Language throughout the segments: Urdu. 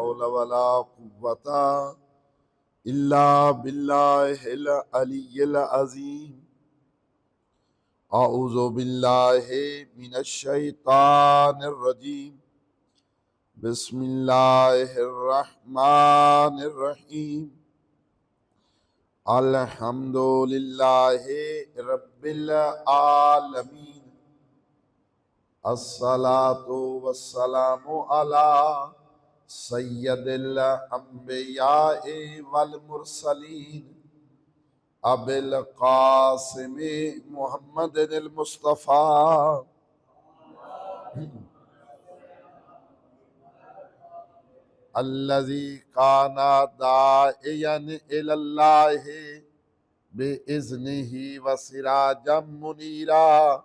حول ولا قوة إلا بالله العلي العظيم أعوذ بالله من الشيطان الرجيم بسم الله الرحمن الرحيم الحمد لله رب العالمين الصلاة والسلام على سید الانبیاء والمرسلین ابی القاسم محمد المصطفیٰ الذي كان داعيا إلى الله بإذنه وسراجا منيرا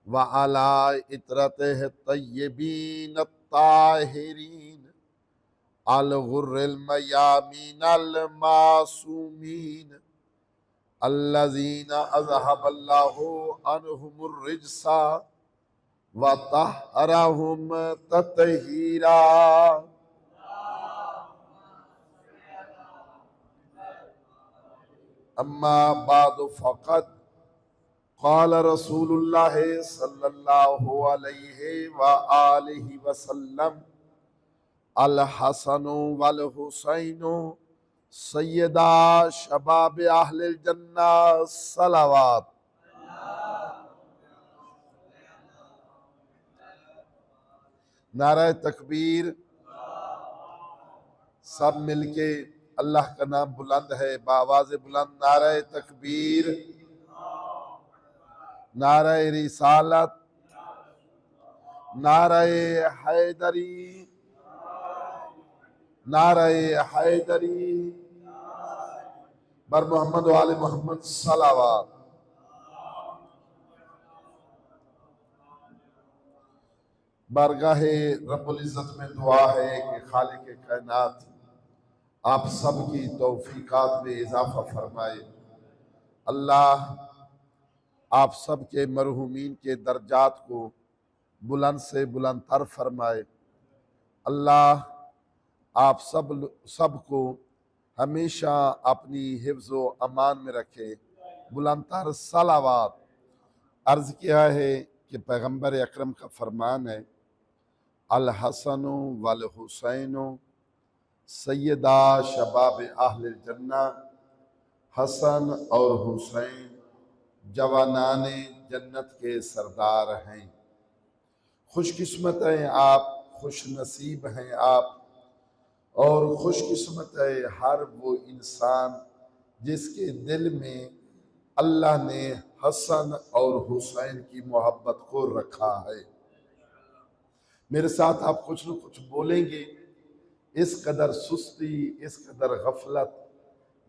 وعلى إطرته الطيبين الطاهرين الغر الميامين المعصومين الذين أذهب الله عنهم الرجس وطهرهم تطهيرا أما بعد فقد قال رسول الله صلى الله عليه وآله وسلم الحسن والحسين سيدا شباب أهل الجنة صلوات نعرہ تکبیر سب مل کے اللہ کا نام بلند ہے بآواز بلند نعرہ تکبیر نعرہ رسالت نعرہ حیدری نعرہ حیدری بر محمد و آل محمد صلوات بارگاہ رب العزت میں دعا ہے کہ خالق کائنات آپ سب کی توفیقات میں اضافہ فرمائے اللہ آپ سب کے مرحومین کے درجات کو بلند سے بلند تر فرمائے اللہ آپ سب کو ہمیشہ اپنی حفظ و امان میں رکھے بلند تر صلوات عرض کیا ہے کہ پیغمبر اکرم کا فرمان ہے الحسن والحسین سیدہ شباب اہل الجنہ حسن اور حسین جوانان جنت کے سردار ہیں خوش قسمت ہیں آپ خوش نصیب ہیں آپ اور خوش قسمت ہے ہر وہ انسان جس کے دل میں اللہ نے حسن اور حسین کی محبت کو رکھا ہے میرے ساتھ آپ کچھ نہ کچھ بولیں گے اس قدر سستی اس قدر غفلت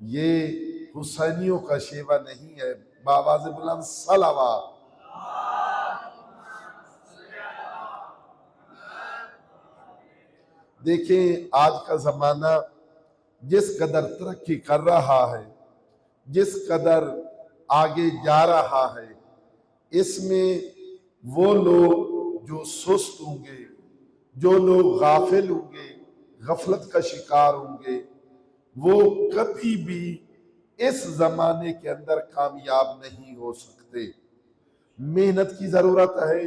یہ حسینیوں کا شیوہ نہیں ہے بآواز بلند صلوات دیکھیں آج کا زمانہ جس قدر ترقی کر رہا ہے جس قدر آگے جا رہا ہے اس میں وہ لوگ جو سست ہوں گے جو لوگ غافل ہوں گے غفلت کا شکار ہوں گے وہ کبھی بھی اس زمانے کے اندر کامیاب نہیں ہو سکتے محنت کی ضرورت ہے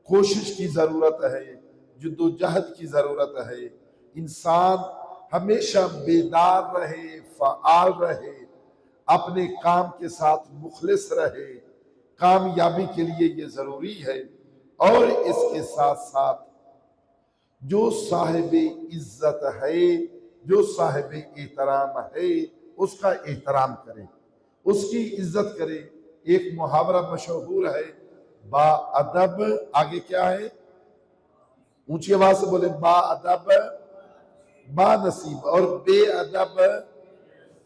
کوشش کی ضرورت ہے جدوجہد کی ضرورت ہے انسان ہمیشہ بیدار رہے فعال رہے اپنے کام کے ساتھ مخلص رہے کامیابی کے لیے یہ ضروری ہے اور اس کے ساتھ ساتھ جو صاحب عزت ہے جو صاحب احترام ہے اس کا احترام کرے اس کی عزت کرے ایک محاورہ مشہور ہے با ادب آگے کیا ہے اونچی آواز سے بولے با ادب با نصیب اور بے ادب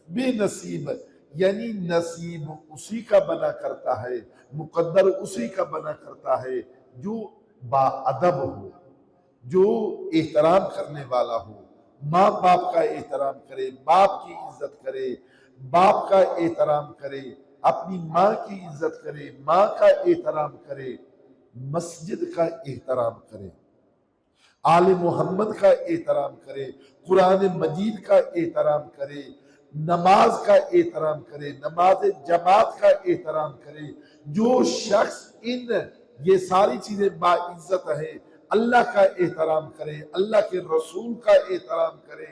بے نصیب یعنی نصیب اسی کا بنا کرتا ہے مقدر اسی کا بنا کرتا ہے جو با ادب ہو جو احترام کرنے والا ہو ماں باپ کا احترام کرے باپ کی عزت کرے باپ کا احترام کرے اپنی ماں کی عزت کرے ماں کا احترام کرے مسجد کا احترام کرے آل محمد کا احترام کرے، قرآن مجید کا احترام کرے، نماز کا احترام کرے، نماز جماعت کا احترام کرے۔ جو شخص یہ ساری چیزیں باعزت ہیں، اللہ کا احترام کرے، اللہ کے رسول کا احترام کرے،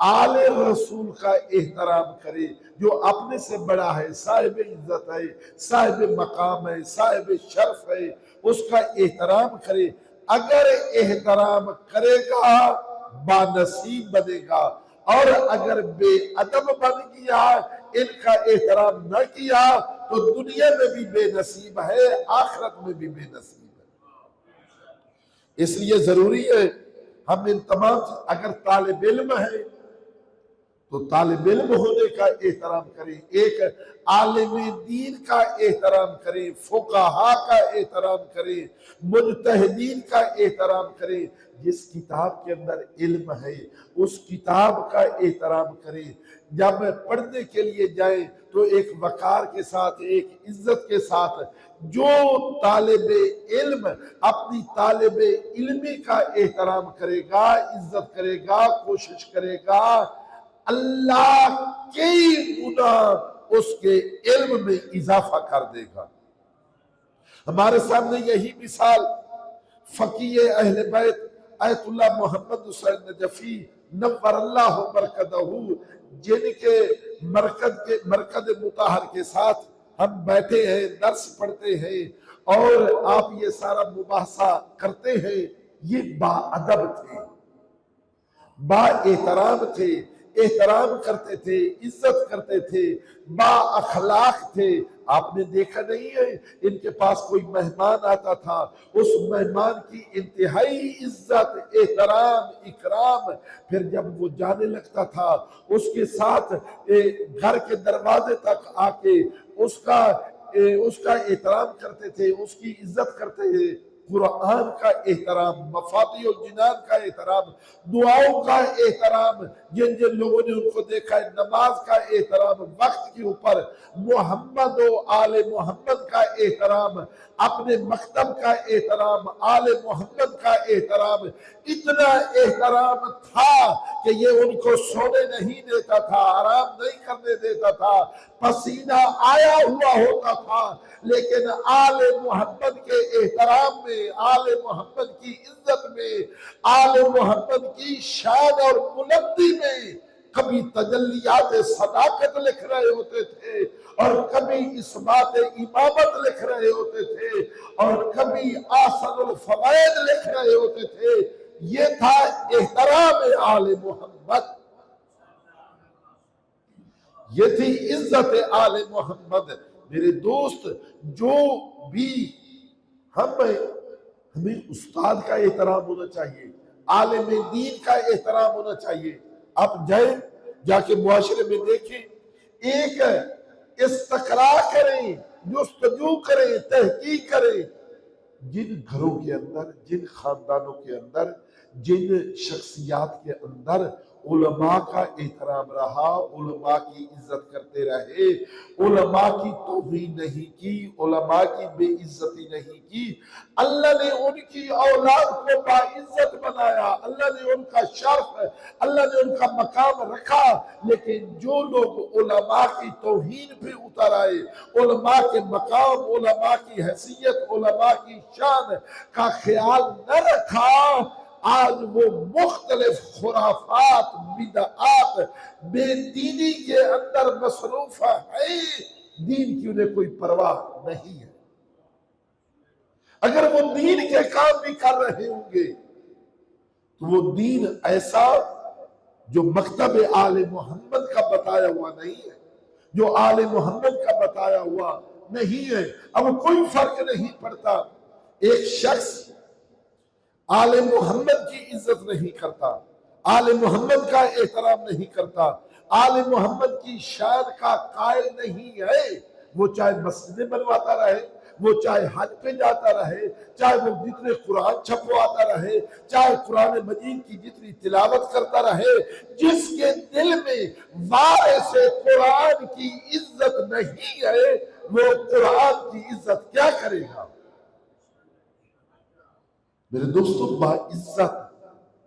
آل رسول کا احترام کرے، جو اپنے سے بڑا ہے، صاحب عزت ہے، صاحب مقام ہے، صاحب شرف ہے، اس کا احترام کرے۔ اگر احترام کرے گا بانصیب بنے گا، اور اگر بے ادب بن گیا، ان کا احترام نہ کیا، تو دنیا میں بھی بے نصیب ہے، آخرت میں بھی بے نصیب ہے۔ اس لیے ضروری ہے ہم ان تمام، اگر طالب علم ہے تو طالب علم ہونے کا احترام کریں، ایک عالم دین کا احترام کریں، فقہا کا احترام کریں، مجتہدین کا احترام کریں۔ جس کتاب کے اندر علم ہے اس کتاب کا احترام کریں۔ جب پڑھنے کے لیے جائیں تو ایک وقار کے ساتھ، ایک عزت کے ساتھ۔ جو طالب علم اپنی طالب علمی کا احترام کرے گا، عزت کرے گا، کوشش کرے گا، اللہ کئی گنا اس کے علم میں اضافہ کر دے گا۔ ہمارے سامنے یہی مثال فقیہ اہل بیت آیت اللہ محمد حسین نجفی نور اللہ مرکزہ، جن کے مرکز مطہر کے ساتھ ہم بیٹھے ہیں، درس پڑھتے ہیں اور آپ یہ سارا مباحثہ کرتے ہیں۔ یہ با ادب تھے، با احترام تھے، احترام کرتے تھے، عزت کرتے تھے، با اخلاق تھے۔ آپ نے دیکھا نہیں ہے، ان کے پاس کوئی مہمان آتا تھا، اس مہمان کی انتہائی عزت، احترام، اکرام۔ پھر جب وہ جانے لگتا تھا اس کے ساتھ گھر کے دروازے تک آ کے اس کا احترام کرتے تھے، اس کی عزت کرتے تھے۔ قرآن کا احترام، مفاتیح الجنان کا احترام، دعاؤں کا احترام، جن جن لوگوں نے ان کو دیکھا ہے، نماز کا احترام، وقت کے اوپر محمد و آل محمد کا احترام، اپنے مکتب کا احترام، آل محمد کا احترام۔ اتنا احترام تھا کہ یہ ان کو سونے نہیں دیتا تھا، آرام نہیں کرنے دیتا تھا، پسینہ آیا ہوا ہوتا تھا، لیکن آل محمد کے احترام میں، آل محمد کی عزت میں، آل محمد کی شان اور بلندی میں کبھی تجلیات صداقت لکھ رہے ہوتے تھے، اور کبھی اثبات امامت لکھ رہے ہوتے تھے، اور کبھی آثر الفوائد لکھ رہے ہوتے تھے۔ یہ تھا احترام آل محمد، یہ تھی عزت آل محمد۔ میرے دوست، جو بھی ہمیں استاد کا احترام ہونا چاہیے، عالم دین کا احترام ہونا چاہیے۔ آپ جائیں، جا کے معاشرے میں دیکھیں، ایک استقراء کریں، جستجو کریں، تحقیق کریں، جن گھروں کے اندر، جن خاندانوں کے اندر، جن شخصیات کے اندر علماء کا احترام رہا، علماء کی عزت کرتے رہے، علماء کی توہین نہیں کی، علماء کی بے عزتی نہیں کی، اللہ نے ان کی اولاد کو باعزت بنایا، اللہ نے ان کا شرف، اللہ نے ان کا مقام رکھا۔ لیکن جو لوگ علماء کی توہین پہ اتر آئے، علماء کے مقام، علماء کی حیثیت، علماء کی شان کا خیال نہ رکھا، آج وہ مختلف خرافات، بدعات، بے دینی کے اندر مصروف ہے، دین کی انہیں کوئی پرواہ نہیں ہے۔ اگر وہ دین کے کام بھی کر رہے ہوں گے تو وہ دین ایسا جو مکتب آل محمد کا بتایا ہوا نہیں ہے، جو آل محمد کا بتایا ہوا نہیں ہے۔ اب کوئی فرق نہیں پڑتا، ایک شخص آل محمد کی عزت نہیں کرتا، آل محمد کا احترام نہیں کرتا، آل محمد کی شان کا قائل نہیں ہے، وہ چاہے مسجدیں بنواتا رہے، وہ چاہے حج پہ جاتا رہے، چاہے وہ جتنے قرآن چھپواتا رہے، چاہے قرآن مجید کی جتنی تلاوت کرتا رہے، جس کے دل میں وارث قرآن کی عزت نہیں ہے، وہ قرآن کی عزت کیا کرے گا؟ میرے دوستو، با عزت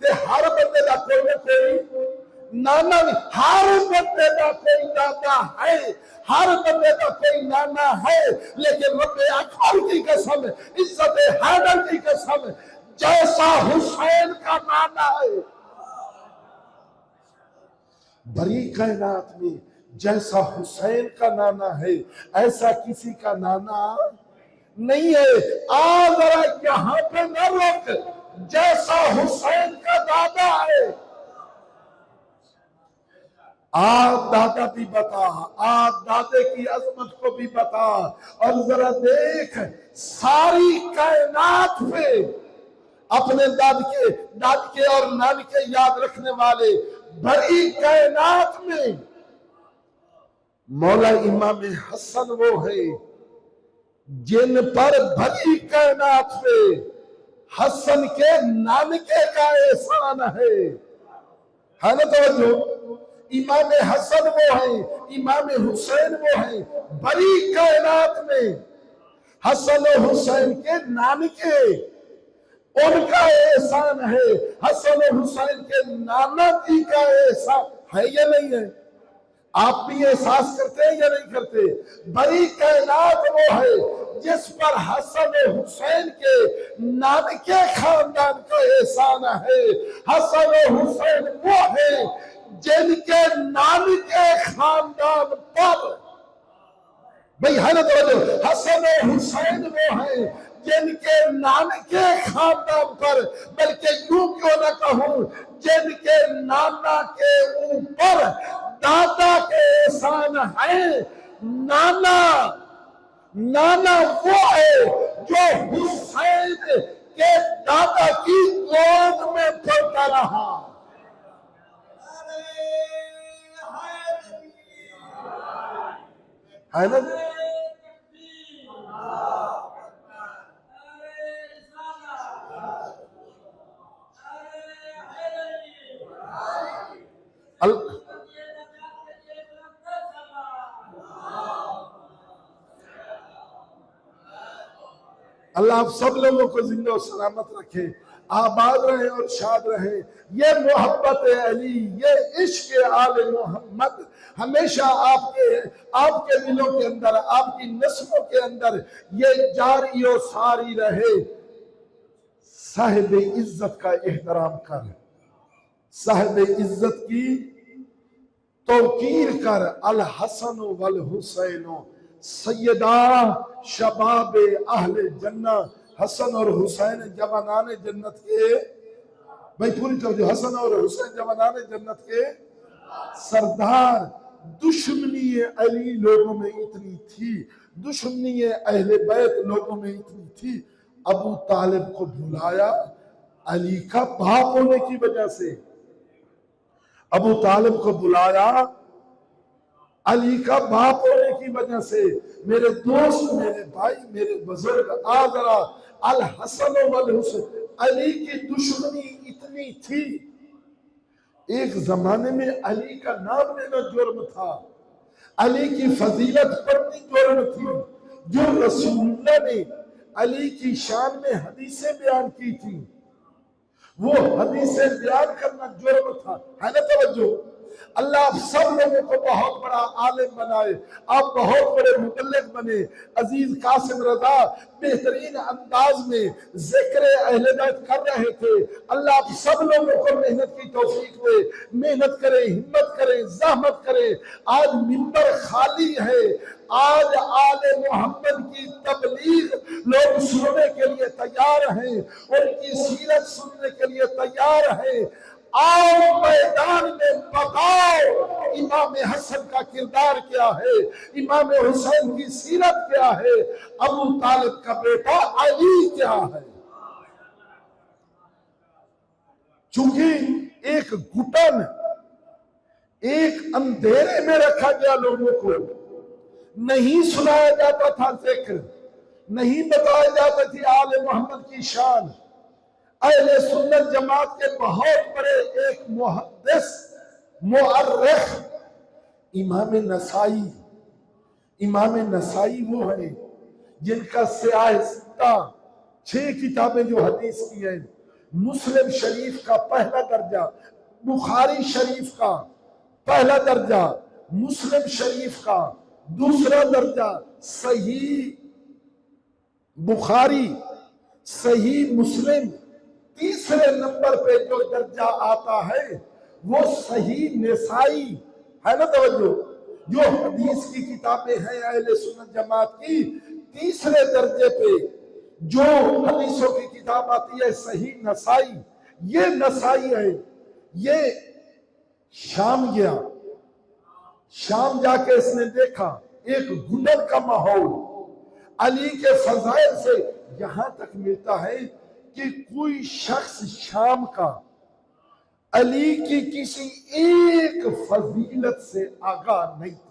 تے ہر بندے دا کوئی نہ کوئی نانا نہیں، ہر بندے دا کوئی دادا ہے، ہر بندے دا کوئی نانا ہے، لیکن رب اکبر کی قسم، عزت حیدر کی قسم، جیسا حسین کا نانا ہے بڑی کائنات میں، جیسا حسین کا نانا ہے ایسا کسی کا نانا نہیں ہے۔ ذرا یہاں پہ نہ رک، جیسا حسین کا دادا ہے دادا بھی بتا، دادے کی عظمت کو بھی بتا، اور ذرا دیکھ ساری کائنات پہ اپنے داد کے اور نان کے یاد رکھنے والے بڑی کائنات میں مولا امام حسن وہ ہے جن پر بڑی کائنات پہ حسن کے نانکے کا احسان ہے نا توجہ؟ امام حسن وہ ہیں، امام حسین وہ ہیں، بڑی کائنات میں حسن و حسین کے نانکے ان کا احسان ہے، حسن و حسین کے نانا جی کا احسان ہے یا نہیں ہے؟ آپ بھی احساس کرتے ہیں یا نہیں کرتے؟ بڑی کائنات وہ ہے جس پر حسن و حسین کے نانکے خاندان کا احسان ہے، حسن و حسین وہ ہے جن کے نانکے خاندان پر بھئی ہے نا توجہ، حسن و حسین وہ ہیں جن کے نانکے خاندان پر، بلکہ یوں کیوں نہ کہوں جن کے نانا کے اوپر دادا کے احسان ہے۔ نانا وہ ہے جو حسین کے دادا کی گود میں پلتا رہا ہے نا؟ اللہ آپ سب لوگوں کو زندہ و سلامت رکھے، آباد رہیں اور شاد رہیں۔ یہ محبت علی، یہ عشق آل محمد ہمیشہ آپ کے دلوں کے اندر، آپ کی نسلوں کے اندر یہ جاری و ساری رہے۔ صاحب عزت کا احترام کر، صاحب عزت کی توقیر کر۔ الحسن والحسین سیدہ شباب اہل جنہ، حسن اور حسین جوانان جنت کے، بھائی پوری توجہ، حسن اور حسین جوانان جنت کے سردار۔ دشمنی علی لوگوں میں اتنی تھی، دشمنی اہل بیت لوگوں میں اتنی تھی، ابو طالب کو بلایا علی کا باپ ہونے کی وجہ سے، ابو طالب کو بلایا علی کا باپ ہونے کی وجہ سے۔ میرے دوست، میرے بھائی، میرے بزرگ، ذرا الحسن والحسین، علی کی دشمنی اتنی تھی، ایک زمانے میں علی کا نام لینا جرم تھا، علی کی فضیلت پڑھنی جرم تھی، جو رسول اللہ نے علی کی شان میں حدیثیں بیان کی تھی، وہ حدیثیں بیان کرنا جرم تھا، ہے نا توجہ؟ اللہ آپ سب لوگوں کو بہت بڑا عالم بنائے، آپ بہت بڑے مبلغ بنے۔ عزیز قاسم رضا بہترین انداز میں ذکر اہل بیت کر رہے تھے، اللہ آپ سب لوگوں کو محنت کی توفیق دے، محنت کریں، ہمت کریں، زحمت کریں۔ آج منبر خالی ہے، آج آل محمد کی تبلیغ لوگ سننے کے لیے تیار ہیں، ان کی سیرت سننے کے لیے تیار ہیں۔ آؤ میدان میں بتاؤ امام حسن کا کردار کیا ہے، امام حسین کی سیرت کیا ہے، ابو طالب کا بیٹا علی کیا ہے۔ چونکہ ایک گھٹن، ایک اندھیرے میں رکھا گیا، لوگوں کو نہیں سنایا جاتا تھا ذکر، نہیں بتایا جاتا تھی آل محمد کی شان۔ اہل سنت جماعت کے بہت بڑے ایک محدث، مؤرخ امام نسائی وہ ہیں جن کا سیاہ 6 کتابیں جو حدیث کی ہیں، مسلم شریف کا پہلا درجہ، بخاری شریف کا پہلا درجہ، مسلم شریف کا دوسرا درجہ، صحیح بخاری، صحیح مسلم، تیسرے نمبر پہ جو درجہ آتا ہے وہ صحیح نسائی ہے نا، توجہ، جو حدیث کی کتابیں ہیں اہل سنت جماعت کی، تیسرے درجے پہ جو حدیثوں کی کتاب آتی ہے صحیح نسائی، یہ نسائی ہے، یہ شام گیا، شام جا کے اس نے دیکھا ایک گنڈر کا ماحول، علی کے فضائل سے یہاں تک ملتا ہے کہ کوئی شخص شام کا علی کی کسی ایک فضیلت سے آگاہ نہیں تھا۔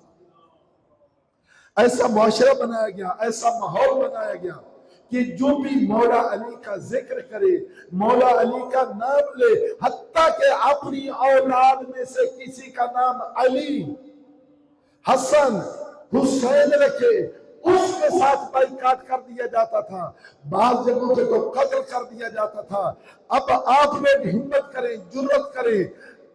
ایسا معاشرہ بنایا گیا، ایسا ماحول بنایا گیا کہ جو بھی مولا علی کا ذکر کرے، مولا علی کا نام لے، حتیٰ کہ اپنی اولاد میں سے کسی کا نام علی، حسن، حسین رکھے، اس کے ساتھ بائیکاٹ کر دیا جاتا تھا، بعض جگہوں پہ تو قتل کر دیا جاتا تھا۔ اب آپ لوگ ہمت کریں، جرات کریں،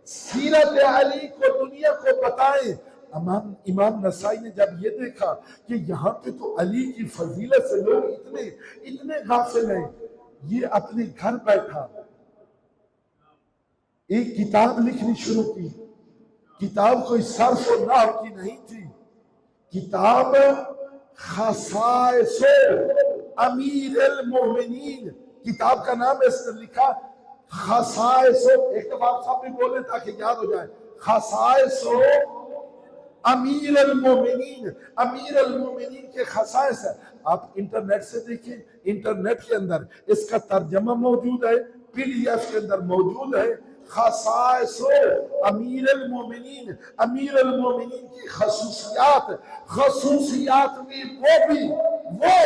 سیرت علی کو دنیا کو بتائیں۔ امام نسائی نے جب یہ دیکھا کہ یہاں پہ تو علی کی فضیلت سے لوگ اتنے غافل ہیں، یہ اپنے گھر بیٹھا ایک کتاب لکھنی شروع کی۔ کتاب کوئی صرف و نحو کی نہیں تھی، کتاب خصائص امیر المومنین، کتاب کا نام اس نے لکھا خصائص، ایک بار صاحب بھی بولیں تاکہ یاد ہو جائے، خصائص امیر المومنین، امیر المومنین کے خصائص ہے۔ آپ انٹرنیٹ سے دیکھیں، انٹرنیٹ کے اندر اس کا ترجمہ موجود ہے، پی ڈی ایف کے اندر موجود ہے، خصائص امیر المومنین، امیر المومنین کی خصوصیات بھی وہ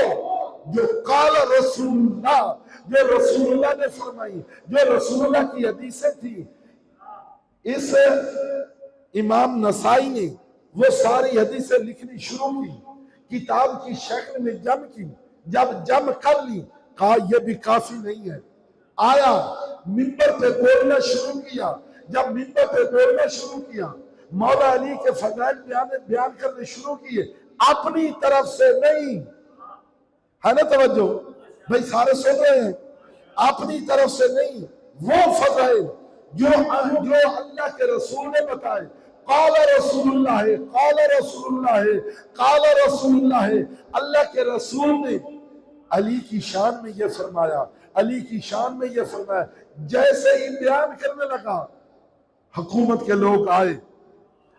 جو قال رسول اللہ، جو رسول اللہ نے فرمائی، جو رسول اللہ کی حدیثیں تھی، اس امام نسائی نے وہ ساری حدیثیں لکھنی شروع کی، کتاب کی شکل میں جمع کی۔ جب جمع کر لی، کہا یہ بھی کافی نہیں ہے، آیا منبر پہ بولنا شروع کیا۔ جب منبر پہ بولنا شروع کیا، مولا علی کے فضائل بیان کرنے شروع کیے، اپنی طرف سے نہیں، ہے نا توجہ بھائی، سارے سن رہے ہیں، اپنی طرف سے نہیں، وہ فضائل جو اللہ کے رسول نے بتائے، قال رسول اللہ، قال رسول اللہ، قال رسول اللہ، اللہ کے رسول نے علی کی شان میں یہ فرمایا، علی کی شان میں یہ فرمایا۔ جیسے ہی بیان کرنے لگا، حکومت کے لوگ آئے۔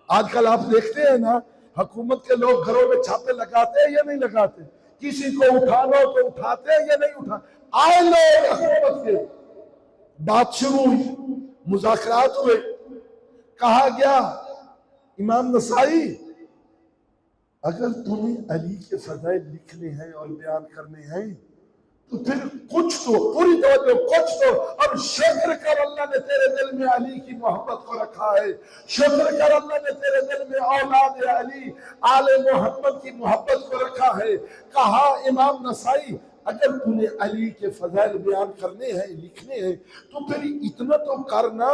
آج کل آپ دیکھتے ہیں نا، حکومت کے لوگ گھروں میں چھاپے لگاتے ہیں یا نہیں لگاتے؟ کسی کو اٹھا لو تو اٹھاتے ہیں یا نہیں اٹھا؟ آئے لوگ حکومت کے، بات شروع ہوئی، مذاکرات ہوئے، کہا گیا امام نسائی اگر تمہیں علی کے فضائل لکھنے ہیں اور بیان کرنے ہیں تو پھر کچھ تو، پوری توجہ، کچھ تو، اور شکر کر اللہ نے تیرے دل میں علی کی محبت کو رکھا ہے، شکر کر اللہ نے تیرے دل میں اولاد علی، آل محمد کی محبت کو رکھا ہے۔ کہا امام نسائی اگر تمہیں علی کے فضائل بیان کرنے ہیں، لکھنے ہیں، تو پھر اتنا تو کرنا،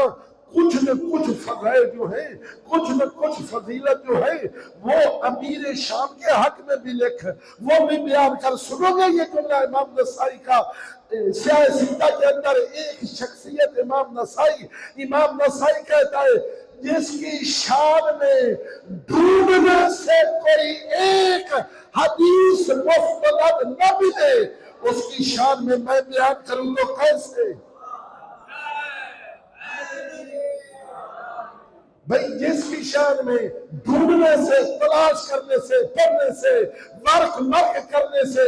کچھ نہ کچھ فضائل جو ہے، کچھ نہ کچھ فضیلت جو ہے، وہ امیر شام کے حق میں بھی لکھ، وہ بھی بیان کر۔ سنو گے یہ جملہ امام نسائی کا، سیاہ سیدہ کے اندر ایک شخصیت امام نسائی کہتا ہے جس کی شان میں ڈھونڈنے سے کوئی ایک حدیث مستند نہ ملے، اس کی شان میں بیان کروں تو کیسے؟ بھئی جس کی شان میں ڈھونڈنے سے، تلاش کرنے سے، پڑھنے سے، مرک کرنے سے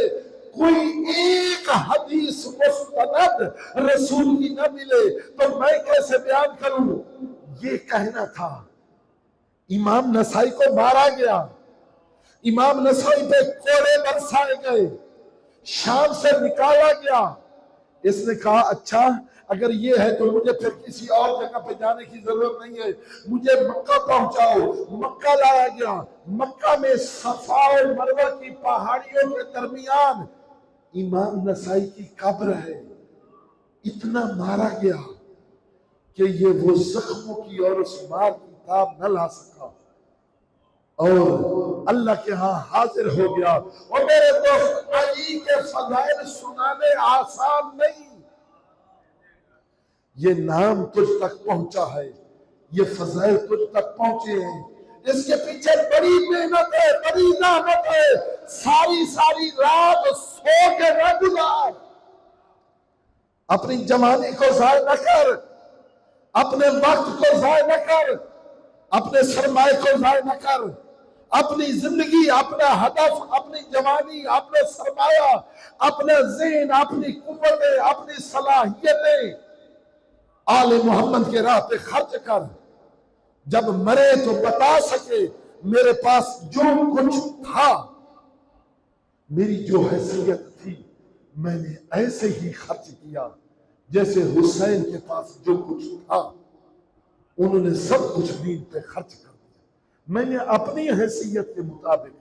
کوئی ایک حدیث مستند رسول کی نہ ملے تو میں کیسے بیان کروں؟ یہ کہنا تھا۔ امام نسائی کو مارا گیا، امام نسائی پہ کوڑے برسائے گئے، شام سے نکالا گیا۔ اس نے کہا اچھا اگر یہ ہے تو مجھے پھر کسی اور جگہ پہ جانے کی ضرورت نہیں ہے، مجھے مکہ پہنچاؤ۔ مکہ لایا گیا۔ مکہ میں صفا اور مروہ کی پہاڑیوں کے درمیان امام نسائی کی قبر ہے۔ اتنا مارا گیا کہ یہ وہ زخموں کی اور اس مار کی تاب نہ لا سکا اور اللہ کے ہاں حاضر ہو گیا۔ اور میرے دوست، علی کے فضائل سنانے آسان نہیں، یہ نام تجھ تک پہنچا ہے، یہ فضائل تجھ تک پہنچے ہیں، اس کے پیچھے بڑی محنت ہے، بڑی زحمت ہے۔ ساری رات سو کے نہ گزار، اپنی جوانی کو ضائع نہ کر، اپنے وقت کو ضائع نہ کر، اپنے سرمایہ کو ضائع نہ کر، اپنی زندگی، اپنا ہدف، اپنی جوانی، اپنے سرمایہ، اپنے ذہن، اپنی قوتیں، اپنی صلاحیتیں آل محمد کے راہ پہ خرچ کر۔ جب مرے تو بتا سکے میرے پاس جو کچھ تھا، میری جو حیثیت تھی، میں نے ایسے ہی خرچ کیا جیسے حسین کے پاس جو کچھ تھا انہوں نے سب کچھ دین پہ خرچ کر دیا۔ میں نے اپنی حیثیت کے مطابق،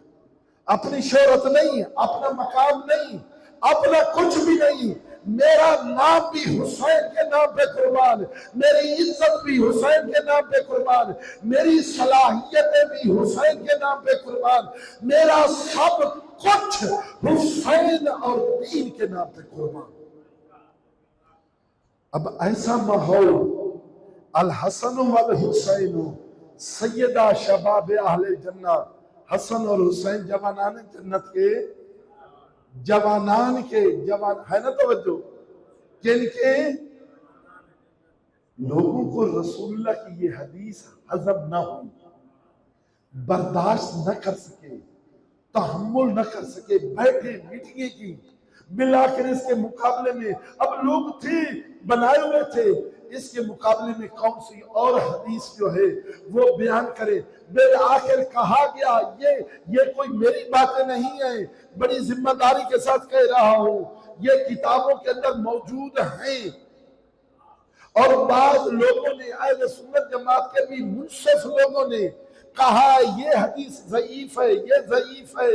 اپنی شہرت نہیں، اپنا مقام نہیں، اپنا کچھ بھی نہیں، میرا نام بھی حسین کے نام پہ قربان، میری عزت بھی حسین کے نام پہ قربان، میری صلاحیتیں بھی حسین کے نام پہ قربان، میرا سب کچھ حسین اور دین کے نام پہ قربان۔ اب ایسا ماحول، الحسن والحسین سیدہ شباب اہل جنہ، حسن اور حسین جوانان جنت کے، جوانان کے جوان ہے نا توجہ، کن کے؟ لوگوں کو رسول اللہ کی یہ حدیث ہضم نہ ہوئی، برداشت نہ کر سکے، تحمل نہ کر سکے، بیٹھے میٹنگیں کی، بلاخر اس کے مقابلے میں اب لوگ تھے بنائے ہوئے تھے، اس کے مقابلے میں کون سی اور حدیث جو ہے وہ بیان کرے۔ بالآخر کہا گیا، یہ کوئی میری باتیں نہیں ہیں، بڑی ذمہ داری کے ساتھ کہہ رہا ہوں، یہ کتابوں کے اندر موجود ہیں۔ اور بعض لوگوں نے، اہل سنت جماعت کے بھی منصف لوگوں نے کہا یہ حدیث ضعیف ہے، یہ ضعیف ہے،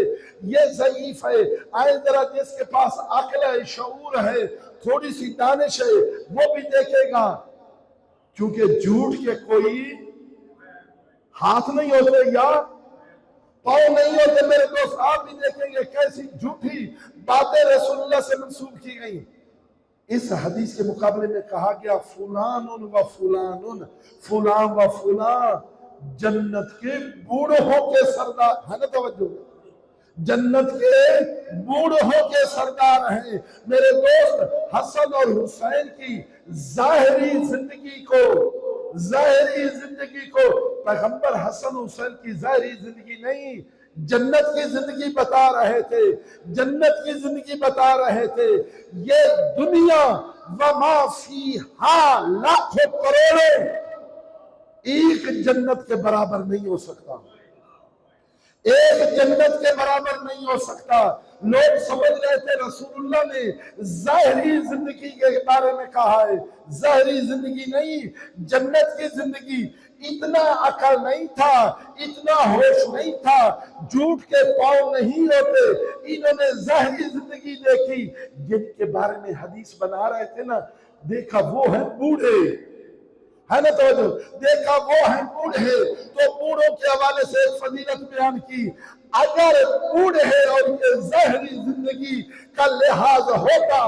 یہ ضعیف ہے۔ آئے ذرا جس کے پاس عقل ہے، شعور ہے، تھوڑی سی دانش ہے، وہ بھی دیکھے گا، کیونکہ جھوٹ کے کوئی ہاتھ نہیں ہوتے یا پاؤں نہیں ہوتے۔ میرے دوست، آپ بھی دیکھیں گے کیسی جھوٹی باتیں رسول اللہ سے منسوب کی گئی۔ اس حدیث کے مقابلے میں کہا گیا فلان و فلان، فلان و فلان جنت کے بوڑھوں کے سردار، ہے نا توجہ، جنت کے بوڑھوں کے سردار ہیں۔ میرے دوست، حسن اور حسین کی ظاہری زندگی کو پیغمبر حسن حسین کی ظاہری زندگی نہیں، جنت کی زندگی بتا رہے تھے، جنت کی زندگی بتا رہے تھے۔ یہ دنیا وما فیہا لاکھوں کروڑوں ایک جنت کے برابر نہیں ہو سکتا، ایک جنت کے برابر نہیں ہو سکتا۔ لوگ سمجھ رہے تھے رسول اللہ نے ظاہری زندگی کے بارے میں کہا ہے، ظاہری زندگی نہیں، جنت کی زندگی۔ اتنا عقل نہیں تھا، اتنا ہوش نہیں تھا، جھوٹ کے پاؤں نہیں ہوتے۔ انہوں نے ظاہری زندگی دیکھی، جن کے بارے میں حدیث بنا رہے تھے نا، دیکھا وہ ہیں بوڑھے، ہے نا توجہ، دیکھا وہ ہیں بوڑھے، تو بوڑھوں کے حوالے سے ایک فضیلت بیان کی۔ اگر بوڑھے اور یہ ظاہری زندگی کا لحاظ ہوتا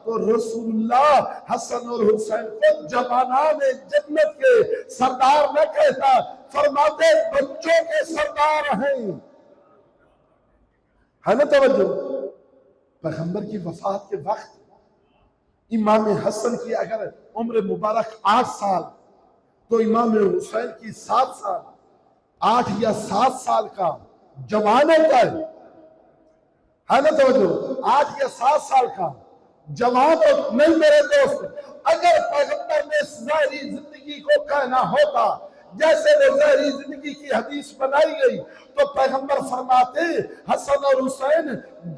تو رسول اللہ حسن اور حسین کو جوانان جنت کے سردار نہ کہتا، فرماتے بچوں کے سردار ہیں، ہے نا توجہ۔ پیغمبر کی وفات کے وقت امام حسن کی اگر عمر مبارک 8 سال تو امام حسین کی 7 سال، 8 یا 7 سال کا جوان ہوتا ہے نا توجہ، 8 یا 7 سال کا جوان ہوتا نہیں۔ میرے دوست، اگر پیغمبر نے ظاہری زندگی کو کہنا ہوتا جیسے وہ ظاہری زندگی کی حدیث بنائی گئی، تو پیغمبر فرماتے حسن اور حسین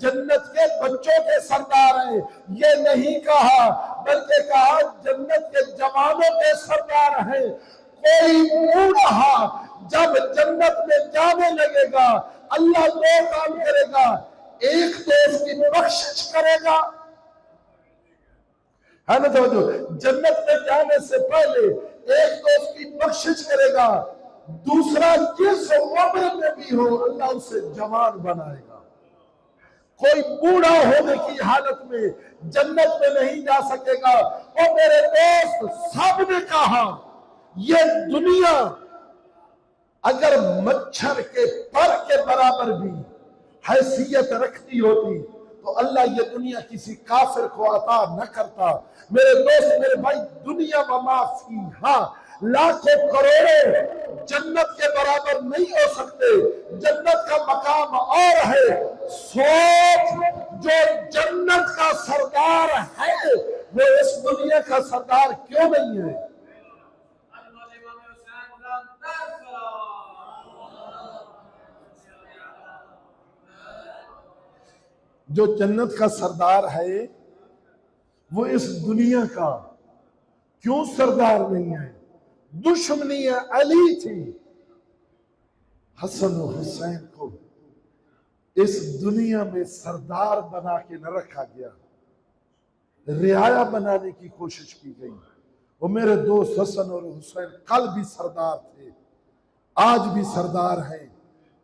جنت کے بچوں کے سردار ہیں۔ یہ نہیں کہا، بلکہ کہا جنت کے جوانوں کے سردار ہیں۔ کوئی بوڑھا جب جنت میں جانے لگے گا، اللہ 2 کام کرے گا، ایک تو اس کی بخشش کرے گا، ہے نا توجہ؟ جنت میں جانے سے پہلے ایک تو اس کی بخشش کرے گا، دوسرا جس عمر میں بھی ہو اللہ اسے جوان بنائے گا۔ کوئی بوڑھا ہونے کی حالت میں جنت میں نہیں جا سکے گا۔ اور میرے دوست سب نے کہا یہ دنیا اگر مچھر کے پر کے برابر بھی حیثیت رکھتی ہوتی تو اللہ یہ دنیا کسی کافر کو عطا نہ کرتا۔ میرے دوست میرے بھائی، دنیا وما فیہا لاکھوں کروڑوں جنت کے برابر نہیں ہو سکتے۔ جنت کا مقام اور ہے۔ سوچ، جو جنت کا سردار ہے وہ اس دنیا کا سردار کیوں نہیں ہے؟ جو جنت کا سردار ہے وہ اس دنیا کا کیوں سردار نہیں ہے؟ دشمنی علی تھی، حسن و حسین کو اس دنیا میں سردار بنا کے نہ رکھا گیا، رعایا بنانے کی کوشش کی گئی۔ وہ میرے دوست حسن اور حسین کل بھی سردار تھے، آج بھی سردار ہیں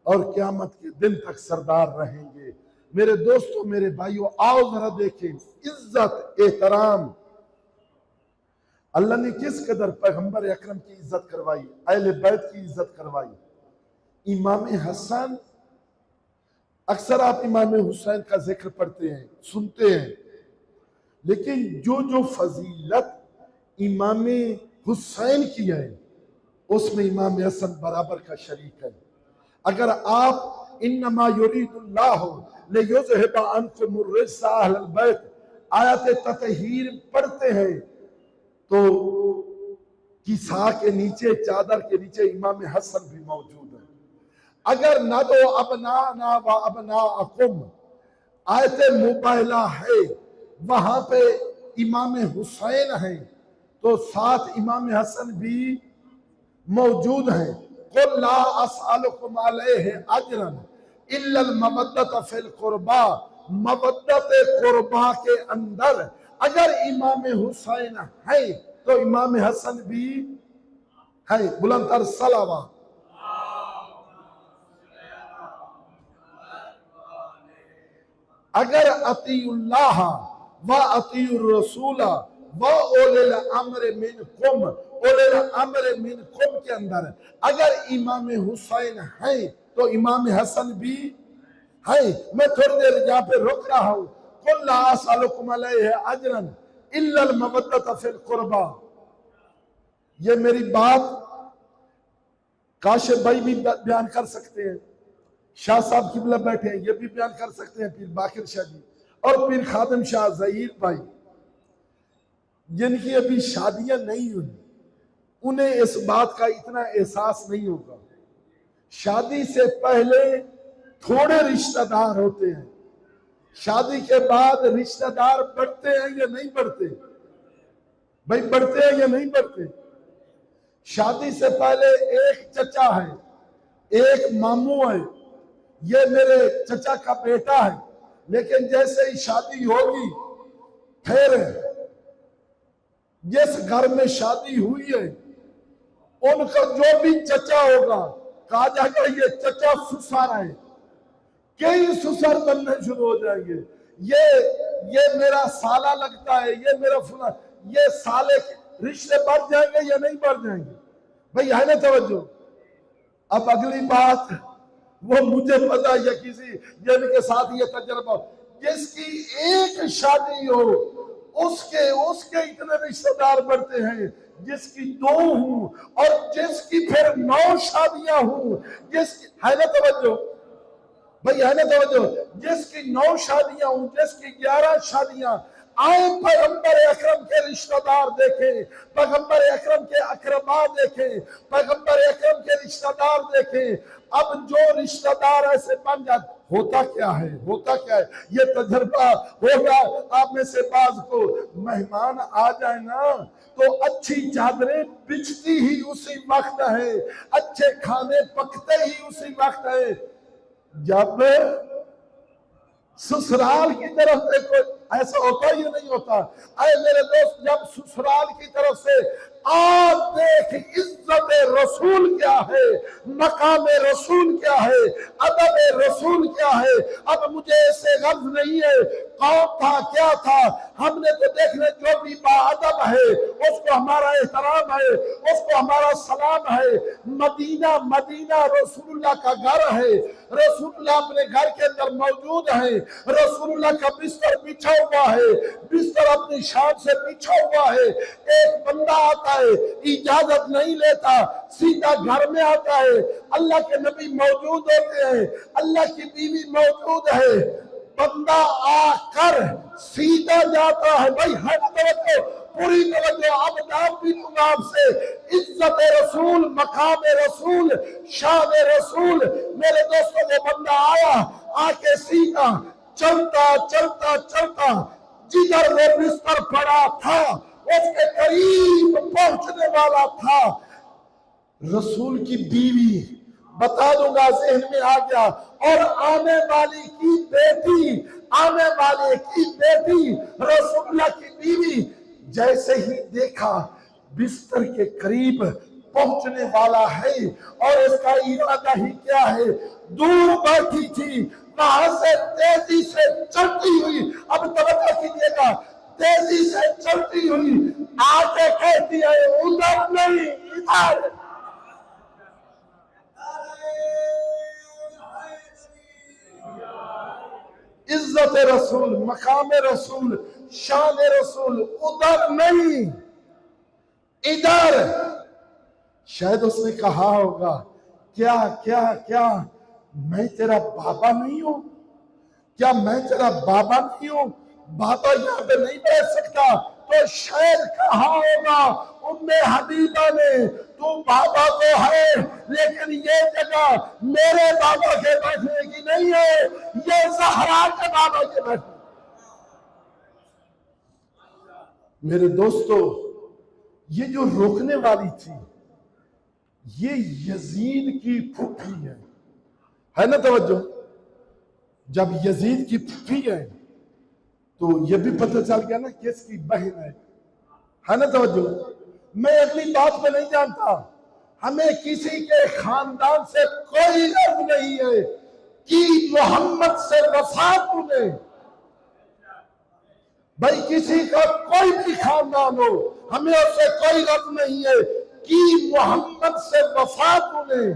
اور قیامت کے دن تک سردار رہیں گے۔ میرے دوستوں میرے بھائیوں، آؤ ذرا دیکھیں عزت احترام اللہ نے کس قدر پیغمبر اکرم کی عزت کروائی، اہل بیت کی عزت کروائی۔ امام حسن، اکثر آپ امام حسین کا ذکر پڑھتے ہیں سنتے ہیں، لیکن جو فضیلت امام حسین کی ہے اس میں امام حسن برابر کا شریک ہے۔ اگر آپ انما یرید اللہ لیذہب عنکم الرجس اہل البیت آیت تطہیر پڑھتے ہیں تو کسا کے نیچے، چادر کے نیچے امام حسن بھی موجود ہے۔ اگر نہ تو ابنانا و ابناءکم آیت مباہلہ ہے، وہاں پہ امام حسین ہیں تو ساتھ امام حسن بھی موجود ہیں۔ قُلْ لَا أَسْأَلُكُمْ عَلَيْهِ أَجْرًا إِلَّا الْمَوَدَّةَ فِي الْقُرْبَى، مودت قربا کے اندر اگر امام حسین ہے تو امام حسن بھی ہے۔ بلند تر صلوات۔ اگر اطیعوا اللہ و اطیعوا الرسول و اولی الامر منکم، اولی الامر منکم کے اندر اگر امام حسین ہیں تو امام حسن بھی ہے۔ میں تھوڑی دیر یہاں پہ رک رہا ہوں۔ قُلْ لَا أَسْأَلُكُمْ عَلَيْهِ أَجْرًا إِلَّا الْمَوَدَّةَ فِي الْقُرْبَى۔ یہ میری بات کاشف بھائی بھی بیان کر سکتے ہیں، شاہ صاحب قبلہ بیٹھے ہیں یہ بھی بیان کر سکتے ہیں، پیر باقر شاہ جی اور پیر خادم شاہ ظہیر بھائی جن کی ابھی شادیاں نہیں ہوئی، انہیں اس بات کا اتنا احساس نہیں ہوگا۔ شادی سے پہلے تھوڑے رشتہ دار ہوتے ہیں، شادی کے بعد رشتہ دار بڑھتے ہیں یا نہیں بڑھتے؟ بھائی بڑھتے ہیں یا نہیں بڑھتے؟ شادی سے پہلے ایک چچا ہے، ایک ماموں ہے، یہ میرے چچا کا بیٹا ہے، لیکن جیسے ہی شادی ہوگی پھر جس گھر میں شادی ہوئی ہے ان کا جو بھی چچا ہوگا کہا جائے گا یہ چچا سسر ہے، کئی سسر بننے شروع ہو جائیں گے۔ یہ میرا سالہ لگتا ہے، یہ میرا فلاں، یہ سالے رشتے بڑھ جائیں گے یا نہیں بڑھ جائیں گے؟ بھئی ہے نا توجہ؟ اب اگلی بات وہ مجھے پتا یا کسی جن کے ساتھ یہ تجربہ، جس کی ایک شادی ہو اس کے اتنے رشتہ دار بڑھتے ہیں، جس کی 2 ہوں اور جس کی پھر 9 شادیاں ہوں، جس کی ہے نا توجہ بھئی ہے نا توجہ، جس کی 9 شادیاں ہوں، جس کی 11 شادیاں، آئے پیغمبر اکرم کے رشتہ دار دیکھیں، پیغمبر اکرم کے اقربا دیکھیں، پیغمبر اکرم کے رشتہ دار دیکھیں۔ اب جو رشتہ دار ایسے بن جاتے، ہوتا کیا ہے یہ تجربہ ہوگا آپ میں سے بعض کو۔ مہمان آ جائے نا تو اچھی چادریں بچتی ہی اسی وقت ہے، اچھے کھانے پکتے ہی اسی وقت ہے۔ جب سسرال کی طرف سے کوئی ایسا ہوتا ہی نہیں ہوتا۔ اے میرے دوست، جب سسرال کی طرف سے آج دیکھ عزت رسول کیا ہے، مقام رسول کیا ہے، ادب رسول کیا ہے۔ اب مجھے ایسے غرض نہیں ہے کون تھا کیا تھا، ہم نے تو دیکھنا جو بھی با ادب ہے اس کو ہمارا احترام ہے، اس کو ہمارا سلام ہے۔ مدینہ رسول اللہ کا گھر ہے، رسول اللہ اپنے گھر کے اندر موجود ہے، رسول اللہ کا بستر بچھا ہوا ہے، بستر اپنی شان سے بچھا ہوا ہے۔ ایک بندہ آتا ہے، اجازت نہیں لیتا، سیدھا گھر میں آتا ہے، اللہ کے نبی موجود ہوتے ہیں، اللہ کی بیوی موجود ہے، بندہ آ کر سیدھا جاتا ہے۔ بھائی ہر توجہ، پوری توجہ، اب نام بھی لوں گا آپ سے، عزت رسول، مقام رسول، شان رسول۔ میرے دوستوں، وہ بندہ آیا، آ کے سیدھا چلتا چلتا چلتا جدھر وہ بستر پڑا تھا اس کے قریب پہنچنے والا تھا، رسول کی بیوی، بتا دوں گا ذہن میں آ گیا، اور آنے والی کی بیٹی، آنے والے کی بیٹی، رسول اللہ کی بیوی، جیسے ہی دیکھا بستر کے قریب پہنچنے والا ہے اور اس کا ارادہ ہی کیا ہے، دور بیٹھی تھی، وہاں سے تیزی سے چلتی ہوئی، اب توجہ کیجئے گا، تیزی سے چلتی ہوئی آگے کہتی ہے ادھر نہیں ادھر۔ عزت رسول، مقام رسول، شان رسول، ادھر نہیں ادھر۔ شاید اس نے کہا ہوگا کیا کیا کیا میں تیرا بابا نہیں ہوں؟ کیا میں تیرا بابا نہیں ہوں؟ بابا یہاں پہ نہیں بیٹھ سکتا؟ تو شاید کہا ہوگا ام حبیبہ نے تو بابا تو ہے لیکن یہ جگہ میرے بابا کے بیٹھنے کی نہیں ہے، یہ زہرا کے بابا کے بیٹھنے۔ میرے دوستو، یہ جو روکنے والی تھی یہ یزید کی پھوپھی ہے نا؟ توجہ، جب یزید کی پھوپھی ہے تو یہ بھی پتہ چل گیا نا کس کی بہن ہے نا؟ توجہ، میں اگلی بات میں نہیں جانتا، ہمیں کسی کے خاندان سے کوئی غرض نہیں ہے کہ محمد سے وفات انہیں، بھائی کسی کا کوئی بھی خاندان ہو، ہمیں اس سے کوئی غرض نہیں ہے کہ محمد سے وفات انہیں،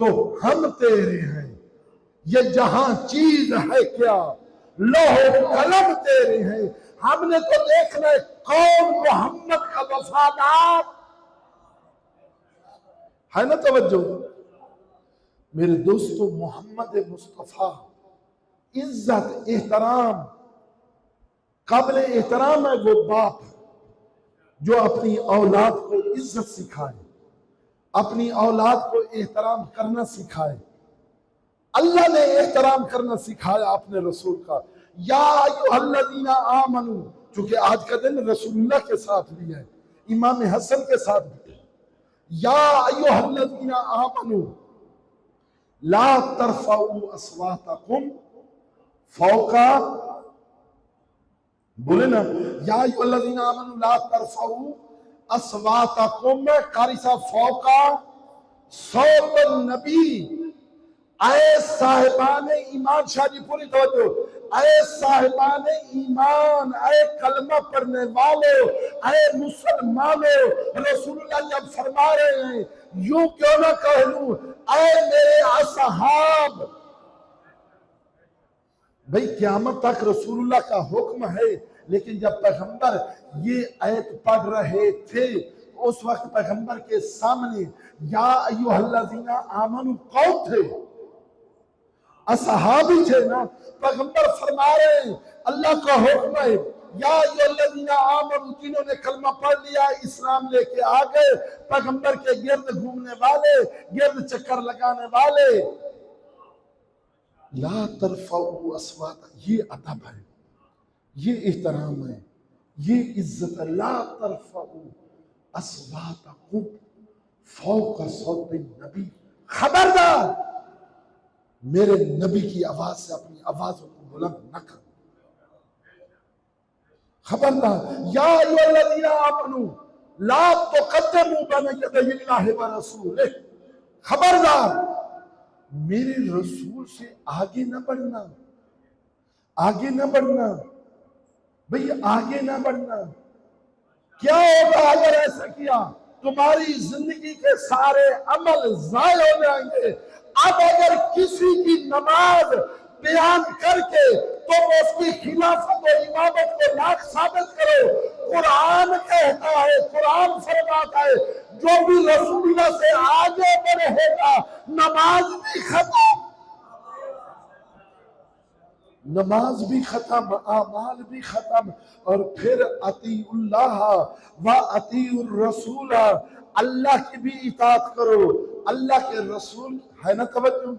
تو ہم تیرے ہیں، یہ جہاں چیز ہے کیا، لوح و قلم تیرے ہیں، ہم نے تو دیکھنا ہے کون محمد کا وفادار ہے نا؟ توجہ میرے دوستو، محمد مصطفیٰ عزت احترام، قابل احترام ہے وہ باپ جو اپنی اولاد کو عزت سکھائے، اپنی اولاد کو احترام کرنا سکھائے۔ اللہ نے احترام کرنا سکھایا اپنے رسول کا، یا ایھا الذین آمنوا، چونکہ آج کا دن رسول اللہ کے ساتھ بھی ہے، امام حسن کے ساتھ بھی ہے، یا ایھا الذین آمنوا لا ترفعوا اصواتکم فوق، بولے نا، یا ایھا الذین آمنوا لا ترفعوا اصواتکم، قاری صاحب، فوق صوت النبی۔ اے صاحبان ایمان، شاہ جی پوری توجہ، اے صاحبان ایمان، اے کلمہ پڑھنے والو، اے مسلمانوں، رسول اللہ جب فرما رہے ہیں یوں کیوں نہ کہہ لوں، اے میرے اصحاب۔ بھئی قیامت تک رسول اللہ کا حکم ہے، لیکن جب پیغمبر یہ آیت پڑھ رہے تھے اس وقت پیغمبر کے سامنے یا ایھا الذین آمنوا کون تھے؟ اصحابی تھے نا۔ پیغمبر فرما رہے ہیں اللہ کا حکم ہے، یا ایھا الذین آمنوا، جنہوں نے کلمہ پڑھ لیا اسلام لے کے آ گئے، پیغمبر کے گرد گھومنے والے، گرد چکر لگانے والے، لا ترفعوا اصوات، یہ ادب ہے، یہ احترام ہے، یہ عزت ہے۔ لا ترفعوا اصواتکم فوق صوت النبی، خبردار میرے نبی کی آواز سے اپنی آوازوں کو بلند نہ کرو۔ خبردار، یا ایھا الذین آمنوا لا تقدموا بین یدی اللہ ورسولہ، خبردار میرے رسول سے آگے نہ بڑھنا، آگے نہ بڑھنا، بھئی آگے نہ بڑھنا۔ کیا ہوگا اگر ایسا کیا؟ تمہاری زندگی کے سارے عمل ضائع ہو جائیں گے۔ اب اگر کسی کی نماز بیان کر کے تم اس کی خلافت و امامت کو لاکھ ثابت کرو، قرآن کہتا ہے، قرآن فرماتا ہے جو بھی رسول اللہ سے آگے بڑھے گا نماز بھی ختم، نماز بھی ختم، اعمال بھی ختم۔ اور پھر اطیعوا اللہ و اطیعوا الرسول، اللہ کی بھی اطاعت کرو، اللہ کے رسول ہے نا، توجہ،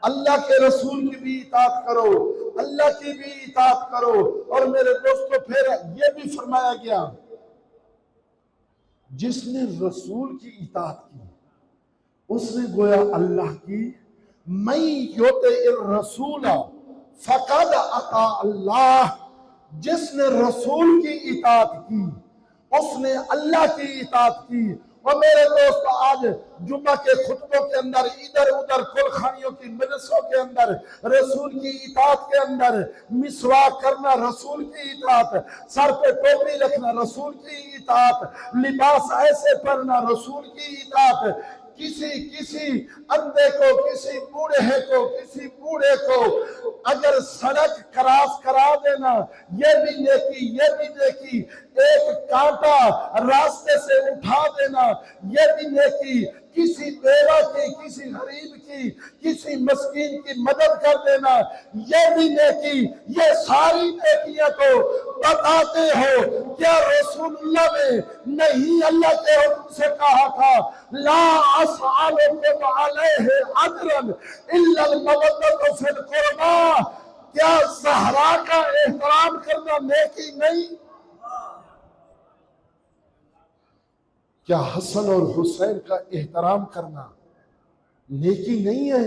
اللہ کے رسول کی بھی اطاعت کرو، اللہ کی بھی اطاعت کرو۔ اور میرے دوستو پھر یہ بھی فرمایا گیا جس نے رسول کی اطاعت کی اس نے گویا اللہ کی، من یطع الرسول فقد اطاع اللہ، جس نے رسول کی اطاعت کی اس نے اللہ کی اطاعت کی۔ اور میرے دوست آج جمعہ کے خطبوں کے اندر ادھر ادھر کلخانیوں کی مجلسوں کے اندر رسول کی اطاعت کے اندر مسواک کرنا رسول کی اطاعت، سر پہ ٹوپی رکھنا رسول کی اطاعت، لباس ایسے پہننا رسول کی اطاعت، کسی اندھے کو، کسی بوڑھے کو، کسی بوڑھے کو اگر سڑک کراس کرا دینا یہ بھی نیکی، یہ بھی نیکی، ایک کانٹا راستے سے اٹھا دینا یہ بھی نیکی، کسی بیوہ کی، کسی غریب کی، کسی مسکین کی مدد کر دینا یہ بھی نیکی۔ یہ ساری نیکیاں تو بتاتے ہو، کیا رسول اللہ نے نہیں اللہ کے حکم سے کہا تھا لا اسألکم علیہ اجرا الا المودۃ فی القربی؟ کیا زہرا کا احترام کرنا نیکی نہیں؟ کیا حسن اور حسین کا احترام کرنا نیکی نہیں ہے؟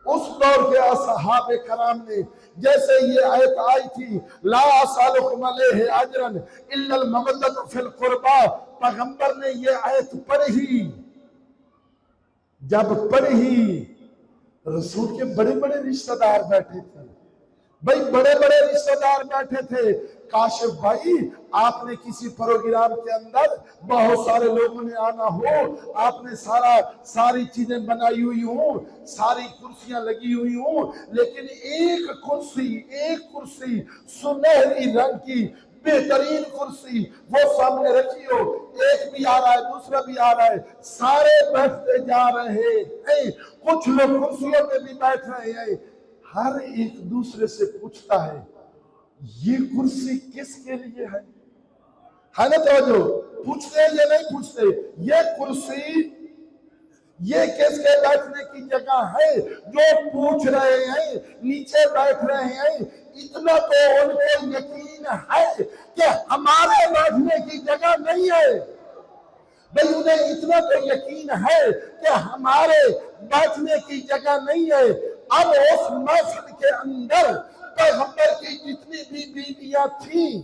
اس دور کے اصحاب کرام نے جیسے یہ آیت آئی تھی لا اسألکم علیہ اجرا الا المودۃ فی القربی، پیغمبر نے یہ آیت پڑھی، جب پڑھی رسول کے بڑے بڑے رشتہ دار بیٹھے تھے، بھائی بڑے بڑے رشتہ دار بیٹھے تھے، کاشف بھائی آپ نے کسی پروگرام کے اندر بہت سارے لوگوں نے آنا ہو، آپ نے ساری چیزیں بنائی ہوئی ہوں، ساری کرسیاں لگی ہوئی ہوں، لیکن ایک کرسی سنہری رنگ کی بہترین کرسی وہ سامنے رکھی ہو، ایک بھی آ رہا ہے دوسرا بھی آ رہا ہے، سارے بیٹھتے جا رہے ہیں، کچھ لوگ کرسیوں پہ بھی بیٹھ رہے ہیں، ہر ایک دوسرے سے پوچھتا ہے یہ کرسی کس کے لیے ہے نا؟ توجہ، پوچھتے ہیں یا نہیں پوچھتے؟ یہ کرسی یہ کس کے بیٹھنے کی جگہ ہے؟ جو پوچھ رہے ہیں نیچے بیٹھ رہے ہیں، اتنا تو ان کو یقین ہے کہ ہمارے بیٹھنے کی جگہ نہیں ہے، بھئی انہیں اتنا تو یقین ہے کہ ہمارے بیٹھنے کی جگہ نہیں ہے۔ اب اس محفل کے اندر پیغمبر کی جتنی بھی بیویاں تھیں،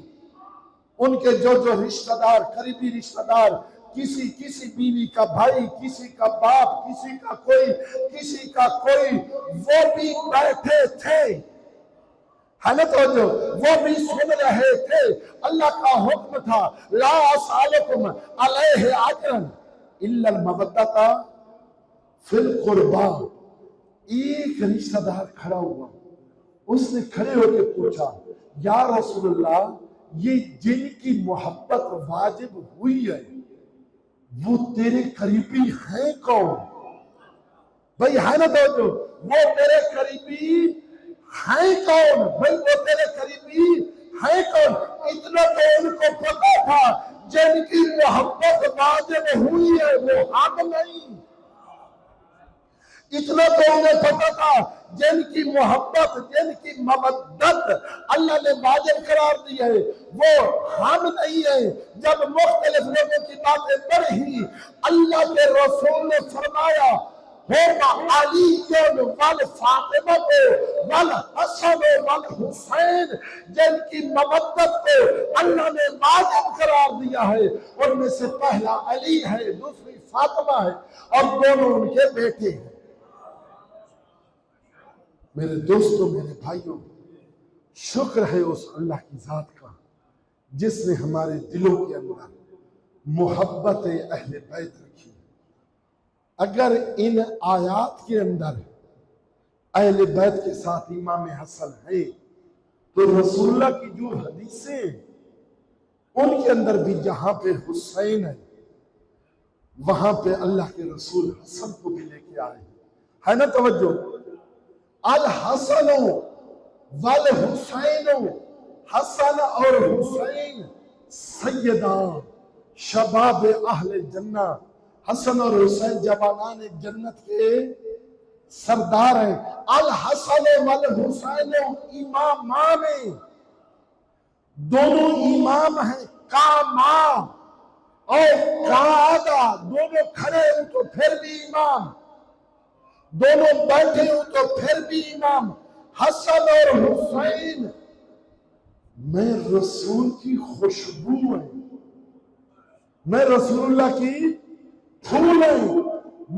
ان کے جو رشتہ دار، قریبی رشتہ دار، کسی بیوی کا بھائی، کسی کا باپ، کسی کا کوئی وہ بھی بیٹھے تھے، ہے نا؟ توجہ، وہ بھی سن رہے تھے۔ اللہ کا حکم تھا لا اسألکم علیہ اجرا الا المودۃ فی القربی۔ ایک رشتہ دار کھڑا ہوا، اس نے کھڑے ہو کے پوچھا یا رسول اللہ یہ جن کی محبت واجب ہوئی ہے وہ تیرے قریبی ہیں کون؟ بھئی ہے نا توجہ، وہ تیرے قریبی ہیں کون؟ بھئی وہ تیرے قریبی ہیں کون؟ اتنا تو ان کو پتا تھا جن کی محبت واجب ہوئی ہے وہ ہم نہیں، اتنا تو انہیں پتا تھا جن کی محبت، جن کی مودت اللہ نے واجب قرار دی ہے وہ ہم نہیں ہیں۔ جب مختلف لوگوں کی باتیں پڑھی اللہ کے رسول نے فرمایا ہوگا علی والفاطمہ والحسن والحسین، جن کی مودت کو اللہ نے واجب قرار دیا ہے۔ ان میں سے پہلا علی ہے، دوسری فاطمہ ہے، اور دونوں ان کے بیٹے ہیں۔ میرے دوستوں، میرے بھائیوں، شکر ہے اس اللہ کی ذات کا جس نے ہمارے دلوں کے اندر محبت اہل بیت رکھی۔ اگر ان آیات کے اندر اہل بیت کے ساتھ امام حسن ہے تو رسول اللہ کی جو حدیثیں ان کے اندر بھی جہاں پہ حسین ہے وہاں پہ اللہ کے رسول حسن کو بھی لے کے آئے ہے نا توجہ۔ الحسن والحسین، حسن اور حسین سیدہ شباب اہل جنہ، حسن اور حسین جوانان جنت کے سردار ہیں۔ الحسن والحسین امامان، دونوں امام ہیں، کاما اور قعدہ، دونوں کھڑے ہوں تو پھر بھی امام، دونوں بیٹھے ہوں تو پھر بھی امام۔ حسن اور حسین میں رسول کی خوشبو ہے، میں رسول اللہ کی پھول ہیں،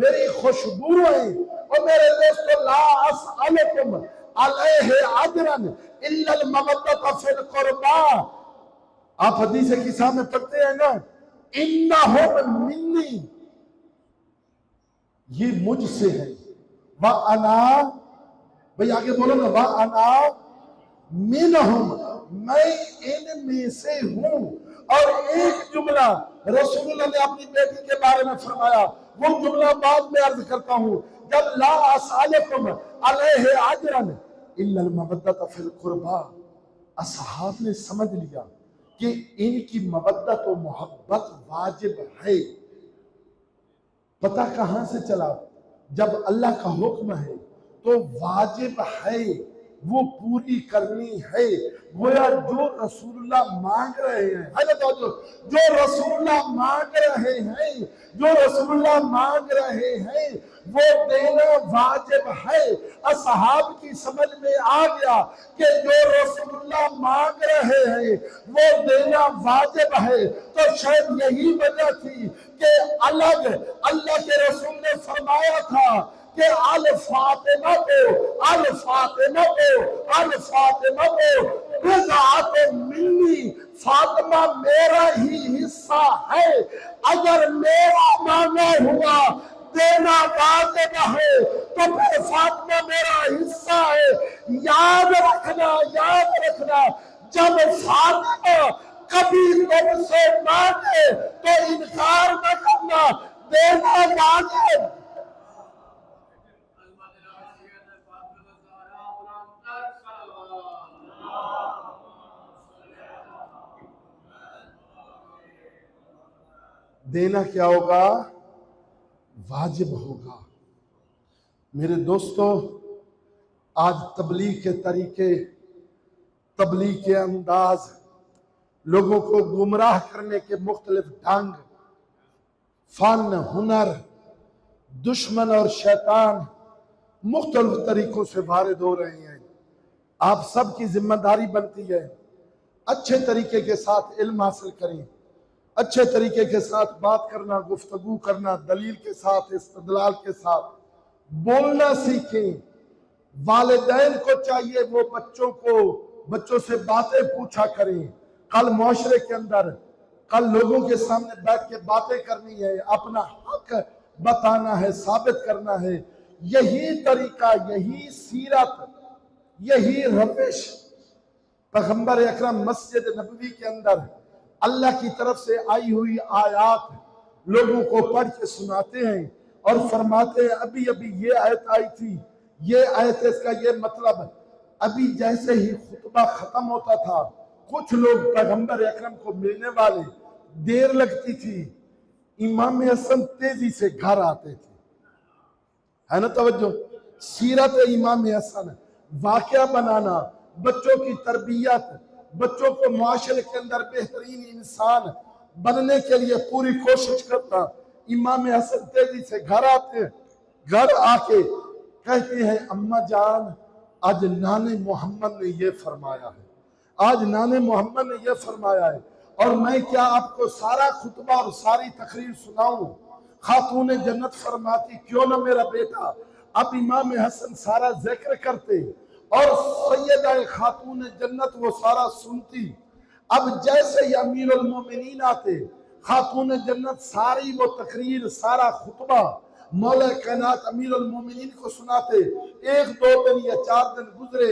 میری خوشبو ہیں۔ اور میرے دوستو، لا اسألکم علیہ اجرا الا المودۃ فی القربى، آپ حدیث قصہ میں پڑھتے ہیں نا، انہم منی، یہ مجھ سے ہے، وَأَنَا، بھئی آگے بولو نا، وَأَنَا مِنْهُمْ، میں ان میں سے ہوں۔ اور ایک جملہ رسول اللہ نے اپنی بیٹی کے بارے میں فرمایا، وہ جملہ بعد میں عرض کرتا ہوں، جب لا اسألکم علیہ اجرا الا المودۃ فی القربى، اصحاب نے سمجھ لیا کہ ان کی مودت و محبت واجب ہے۔ پتہ کہاں سے چلا؟ جب اللہ کا حکم ہے تو واجب ہے، وہ پوری کرنی ہے۔ گویا جو رسول اللہ مانگ رہے ہیں، جو رسول اللہ مانگ رہے ہیں، جو رسول اللہ مانگ رہے ہیں وہ دینا واجب ہے۔ اصحاب کی سمجھ میں آ گیا کہ جو رسول اللہ مانگ رہے ہیں وہ دینا واجب ہے، تو شاید یہی وجہ تھی کہ الگ اللہ کے رسول نے فرمایا تھا کہ الفاطمہ بضعۃ منی، فاطمہ میرا ہی حصہ ہے، اگر میرا مانا ہوا دینا واجب ہے تو پھر فاطمہ میرا حصہ ہے۔ یاد رکھنا جب فاطمہ کبھی تم سے مانگے تو انکار نہ کرنا، دینا واجب۔ دینا کیا ہوگا؟ واجب ہوگا۔ میرے دوستو، آج تبلیغ کے طریقے، تبلیغ کے انداز، لوگوں کو گمراہ کرنے کے مختلف ڈھنگ، فن، ہنر، دشمن اور شیطان مختلف طریقوں سے وارد ہو رہے ہیں۔ آپ سب کی ذمہ داری بنتی ہے اچھے طریقے کے ساتھ علم حاصل کریں، اچھے طریقے کے ساتھ بات کرنا، گفتگو کرنا، دلیل کے ساتھ، استدلال کے ساتھ بولنا سیکھیں۔ والدین کو چاہیے وہ بچوں سے باتیں پوچھا کریں۔ کل معاشرے کے اندر، کل لوگوں کے سامنے بیٹھ کے باتیں کرنی ہے، اپنا حق بتانا ہے، ثابت کرنا ہے۔ یہی طریقہ، یہی سیرت، یہی روش پیغمبر اکرم مسجد نبوی کے اندر اللہ کی طرف سے آئی ہوئی آیات لوگوں کو پڑھ کے سناتے ہیں اور فرماتے ہیں ابھی یہ آیت آئی تھی، یہ آیت، اس کا یہ مطلب۔ ابھی جیسے ہی خطبہ ختم ہوتا تھا کچھ لوگ پیغمبر اکرم کو ملنے والے، دیر لگتی تھی، امام حسن تیزی سے گھر آتے تھے، ہے نا توجہ۔ سیرت امام حسن، واقعہ بنانا، بچوں کی تربیت، بچوں کو معاشرے کے اندر بہترین انسان بننے کے لیے پوری کوشش کرتا۔ امام حسن تیزی سے گھر آتے گھر آ کے کہتے ہیں اماں جان آج نانے محمد نے یہ فرمایا ہے، آج نانے محمد نے یہ فرمایا ہے، اور میں کیا آپ کو سارا خطبہ اور ساری تقریر سناؤں؟ خاتون جنت فرماتی کیوں نہ میرا بیٹا۔ اب امام حسن سارا ذکر کرتے اور سیدہ خاتون جنت وہ سارا سنتی۔ اب جیسے ہی امیر المومنین آتے، خاتون جنت ساری وہ تقریر سارا خطبہ مولا کائنات امیر المومنین کو سناتے۔ ایک دو دن یا 4 دن گزرے،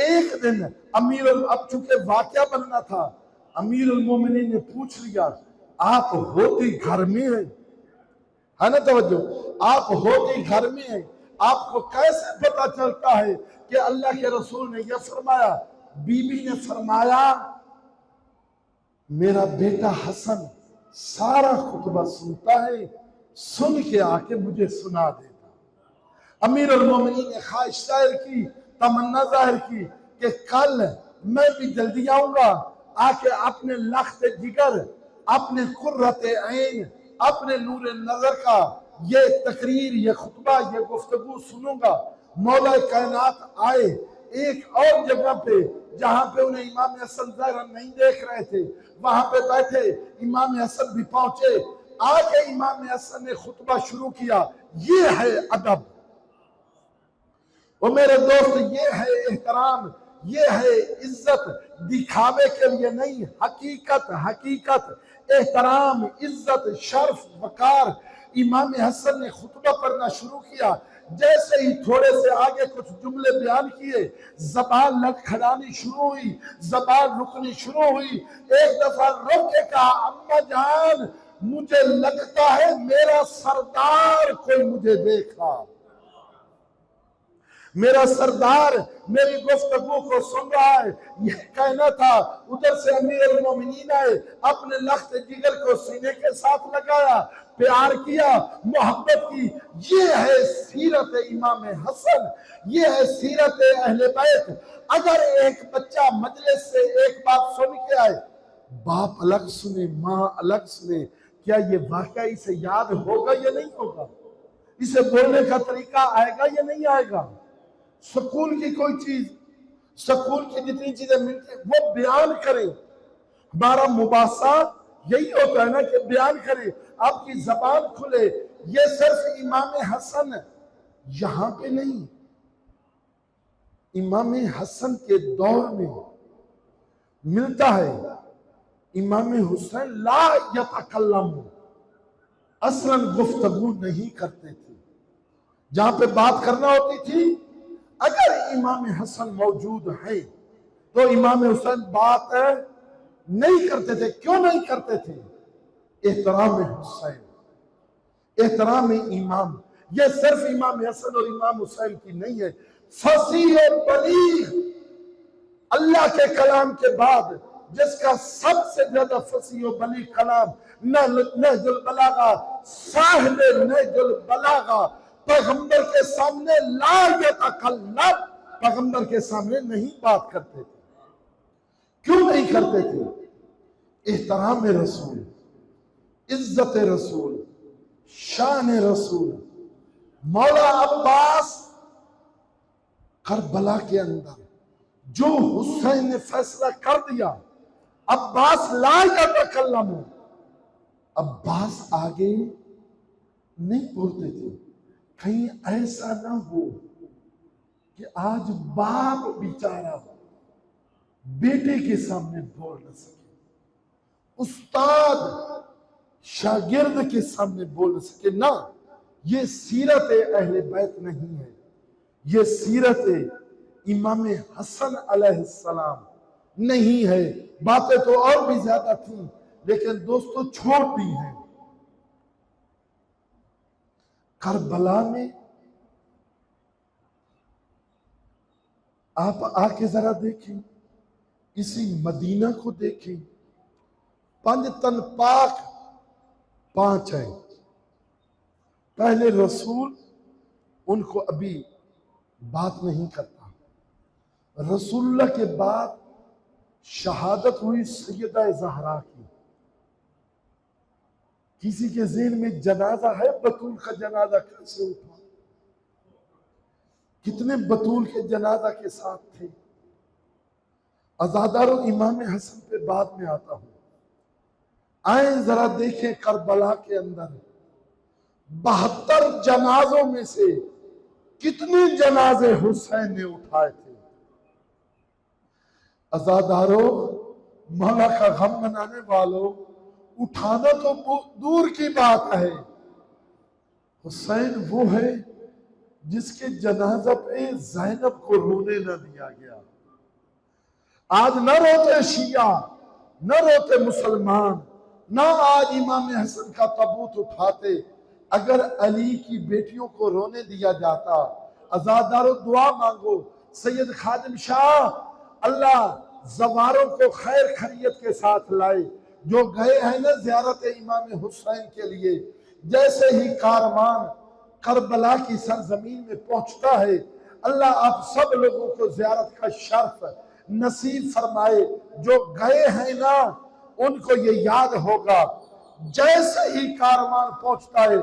ایک دن اب چونکہ واقعہ بننا تھا، امیر المومنین نے پوچھ لیا آپ ہوتی گھر میں ہیں، ہے نا توجہ، آپ ہوتی گھر میں ہیں، آپ کو کیسے پتا چلتا ہے کہ اللہ کے رسول نے یہ فرمایا؟ بی بی نے فرمایا میرا بیٹا حسن سارا خطبہ سنتا ہے، سن کے آ کے مجھے سنا دیتا۔ امیر المومنین نے خواہش ظاہر کی، تمنا ظاہر کی کہ کل میں بھی جلدی آؤں گا، آ کے اپنے لخت جگر، اپنے قرۃ عین، اپنے نور نظر کا یہ تقریر، یہ خطبہ، یہ گفتگو سنوں گا۔ مولا کائنات آئے ایک اور جگہ پہ جہاں پہ انہیں امام حسن ظاہر نہیں دیکھ رہے تھے، وہاں پہ بیٹھے امام حسن بھی پہنچے، آگے امام حسن نے خطبہ شروع کیا۔ یہ ہے ادب، وہ میرے دوست، یہ ہے احترام، یہ ہے عزت، دکھاوے کے لیے نہیں، حقیقت احترام، عزت، شرف، وقار۔ امام حسن نے خطبہ پڑھنا شروع کیا، جیسے ہی تھوڑے سے آگے کچھ جملے بیان کیے، زبان لڑکھڑانی شروع ہوئی، زبان رکنی شروع ہوئی۔ ایک دفعہ رک کے کہا اماں جان مجھے لگتا ہے میرا سردار کوئی مجھے دیکھ رہا، میرا سردار میری گفتگو کو سن رہا ہے۔ یہ کہنا تھا، ادھر سے امیر المومنین آئے، اپنے لخت جگر کو سینے کے ساتھ لگایا، پیار کیا، محبت کی۔ یہ ہے سیرت امام حسن، یہ ہے سیرت اہل بیت۔ اگر ایک بچہ مجلس سے ایک بات سن کے آئے، باپ الگ سنے، ماں الگ سنے، کیا یہ واقعہ اسے یاد ہوگا یا نہیں ہوگا؟ اسے بولنے کا طریقہ آئے گا یا نہیں آئے گا؟ سکول کی کوئی چیز، سکول کی جتنی چیزیں ملتی ہیں وہ بیان کریں۔ ہمارا مباحثہ یہی ہوتا ہے نا کہ بیان کریں، آپ کی زبان کھلے۔ یہ صرف امام حسن یہاں پہ نہیں، امام حسن کے دور میں ملتا ہے۔ امام حسین لا یتکلم، اصلاً گفتگو نہیں کرتے تھے۔ جہاں پہ بات کرنا ہوتی تھی، اگر امام حسن موجود ہیں تو امام حسین بات نہیں کرتے تھے۔ کیوں نہیں کرتے تھے؟ احترام حسین، احترام امام۔ یہ صرف امام حسن اور امام حسین کی نہیں ہے، فصیح و بلیغ اللہ کے کلام کے بعد جس کا سب سے زیادہ فصیح و بلیغ کلام نہج البلاغہ، صاحب نہج البلاغہ، پیغمبر کے سامنے لا یتکلم، پیغمبر کے سامنے نہیں بات کرتے تھے۔ کیوں نہیں کرتے تھے؟ احترام رسول، عزت رسول، شان رسول۔ مولا عباس کربلا کے اندر جو حسین نے فیصلہ کر دیا، عباس لا یتکلم، عباس آگے نہیں بولتے تھے۔ کہیں ایسا نہ ہو کہ آج باپ بیچارہ بیٹے کے سامنے بول نہ سکے، استاد شاگرد کے سامنے بول نہ سکے۔ نہ، یہ سیرت اہل بیت نہیں ہے، یہ سیرت امام حسن علیہ السلام نہیں ہے۔ باتیں تو اور بھی زیادہ تھیں لیکن دوستو چھوٹی ہیں۔ کربلا میں آپ آ کے ذرا دیکھیں، اسی مدینہ کو دیکھیں، 5 تن پاک 5 ہیں۔ پہلے رسول ان کو ابھی بات نہیں کرتا۔ رسول اللہ کے بعد شہادت ہوئی سیدہ زہرا کی۔ کسی کے ذہن میں جنازہ ہے؟ بطول کا جنازہ کیسے اٹھا؟ کتنے بطول کے جنازہ کے ساتھ تھے۔ عزاداروں، امام حسن پہ بعد میں آتا ہوں، آئیں ذرا دیکھیں کربلا کے اندر 72 جنازوں میں سے کتنے جنازے حسین نے اٹھائے تھے۔ عزاداروں، مولا کا غم منانے والوں، اٹھانا تو دور کی بات ہے، حسین وہ ہے جس کے جنازہ پہ زینب کو رونے نہ دیا گیا۔ آج نہ روتے شیعہ، نہ روتے مسلمان، نہ آج امام حسن کا تابوت اٹھاتے، اگر علی کی بیٹیوں کو رونے دیا جاتا۔ عزاداروں، دعا مانگو، سید خادم شاہ اللہ زواروں کو خیر خیریت کے ساتھ لائے، جو گئے ہیں نا زیارت امام حسین کے لیے۔ جیسے ہی کاروان کربلا کی سرزمین میں پہنچتا ہے، اللہ آپ سب لوگوں کو زیارت کا شرف نصیب فرمائے۔ جو گئے ہیں نا ان کو یہ یاد ہوگا، جیسے ہی کاروان پہنچتا ہے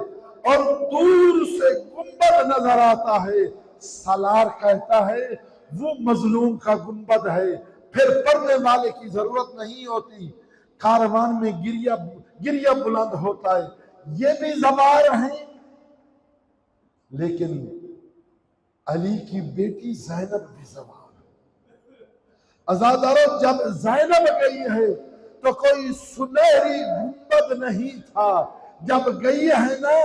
اور دور سے گنبد نظر آتا ہے، سالار کہتا ہے وہ مظلوم کا گنبد ہے، پھر پڑھنے والے کی ضرورت نہیں ہوتی، کاروان میں گریہ بلند ہوتا ہے۔ یہ بھی زوار ہیں، لیکن علی کی بیٹی زینب بھی زوار۔ عزاداروں، جب زینب گئی ہے تو کوئی سنہری گنبد نہیں تھا، جب گئی ہے نا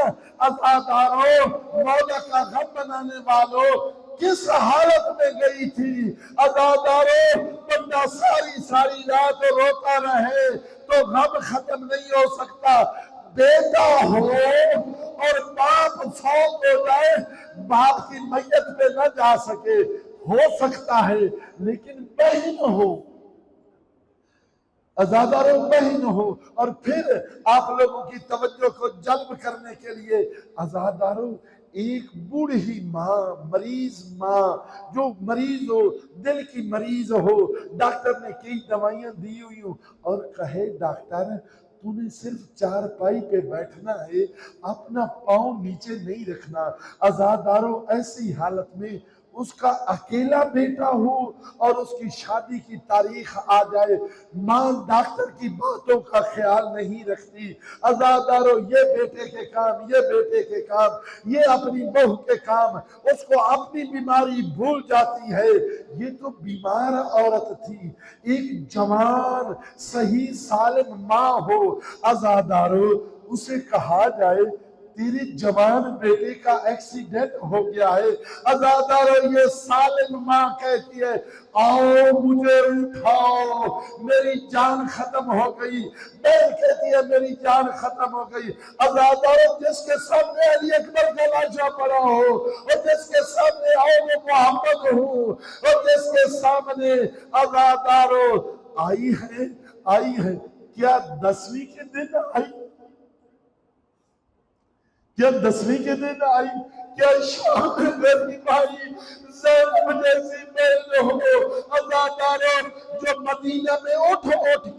عزاداروں، مولا کا غم منانے والوں، کس حالت میں گئی تھی؟ عزاداروں، بندہ ساری رات روتا رہے تو غم ختم نہیں ہو سکتا۔ بیٹا ہو اور باپ فوت ہو جائے، باپ کی میت پہ نہ جا سکے، ہو سکتا ہے، لیکن بہن ہو، عزاداروں بہن ہو، اور پھر آپ لوگوں کی توجہ کو جلب کرنے کے لیے عزاداروں، ایک بوڑھی ماں، مریض ماں، جو مریض ہو، دل کی مریض ہو، ڈاکٹر نے کئی دوائیاں دی ہوئی ہوں اور کہے ڈاکٹر تو نے صرف چارپائی پہ بیٹھنا ہے، اپنا پاؤں نیچے نہیں رکھنا۔ عزاداروں، ایسی حالت میں اس کا اکیلا بیٹا ہو اور اس کی شادی کی تاریخ آ جائے، ماں ڈاکٹر کی باتوں کا خیال نہیں رکھتی۔ عزاداروں، یہ بیٹے کے کام، یہ بیٹے کے کام، یہ اپنی بہو کے کام، اس کو اپنی بیماری بھول جاتی ہے۔ یہ تو بیمار عورت تھی، ایک جوان صحیح سالم ماں ہو۔ عزاداروں، اسے کہا جائے تیرے جوان بیٹے کا ایکسیڈنٹ ہو گیا ہے، عزاداروں یہ سالم ماں کہتی ہے آؤ مجھے اٹھاؤ، میری جان ختم ہو گئی۔ بہن کہتی ہے میری جان ختم ہو گئی۔ عزاداروں، جس کے سامنے علی اکبر کا لاشا پڑا ہو، اور جس کے سامنے آؤ محمد ہو، اور جس کے سامنے عزاداروں آئی ہے، کیا 10ویں کے دن آئی؟ کیا 10ویں کے دن آئی؟ کیا شام غریب آئی؟ زینب جیسی بہن ہو۔ عزاداروں، جو مدینہ میں اٹھ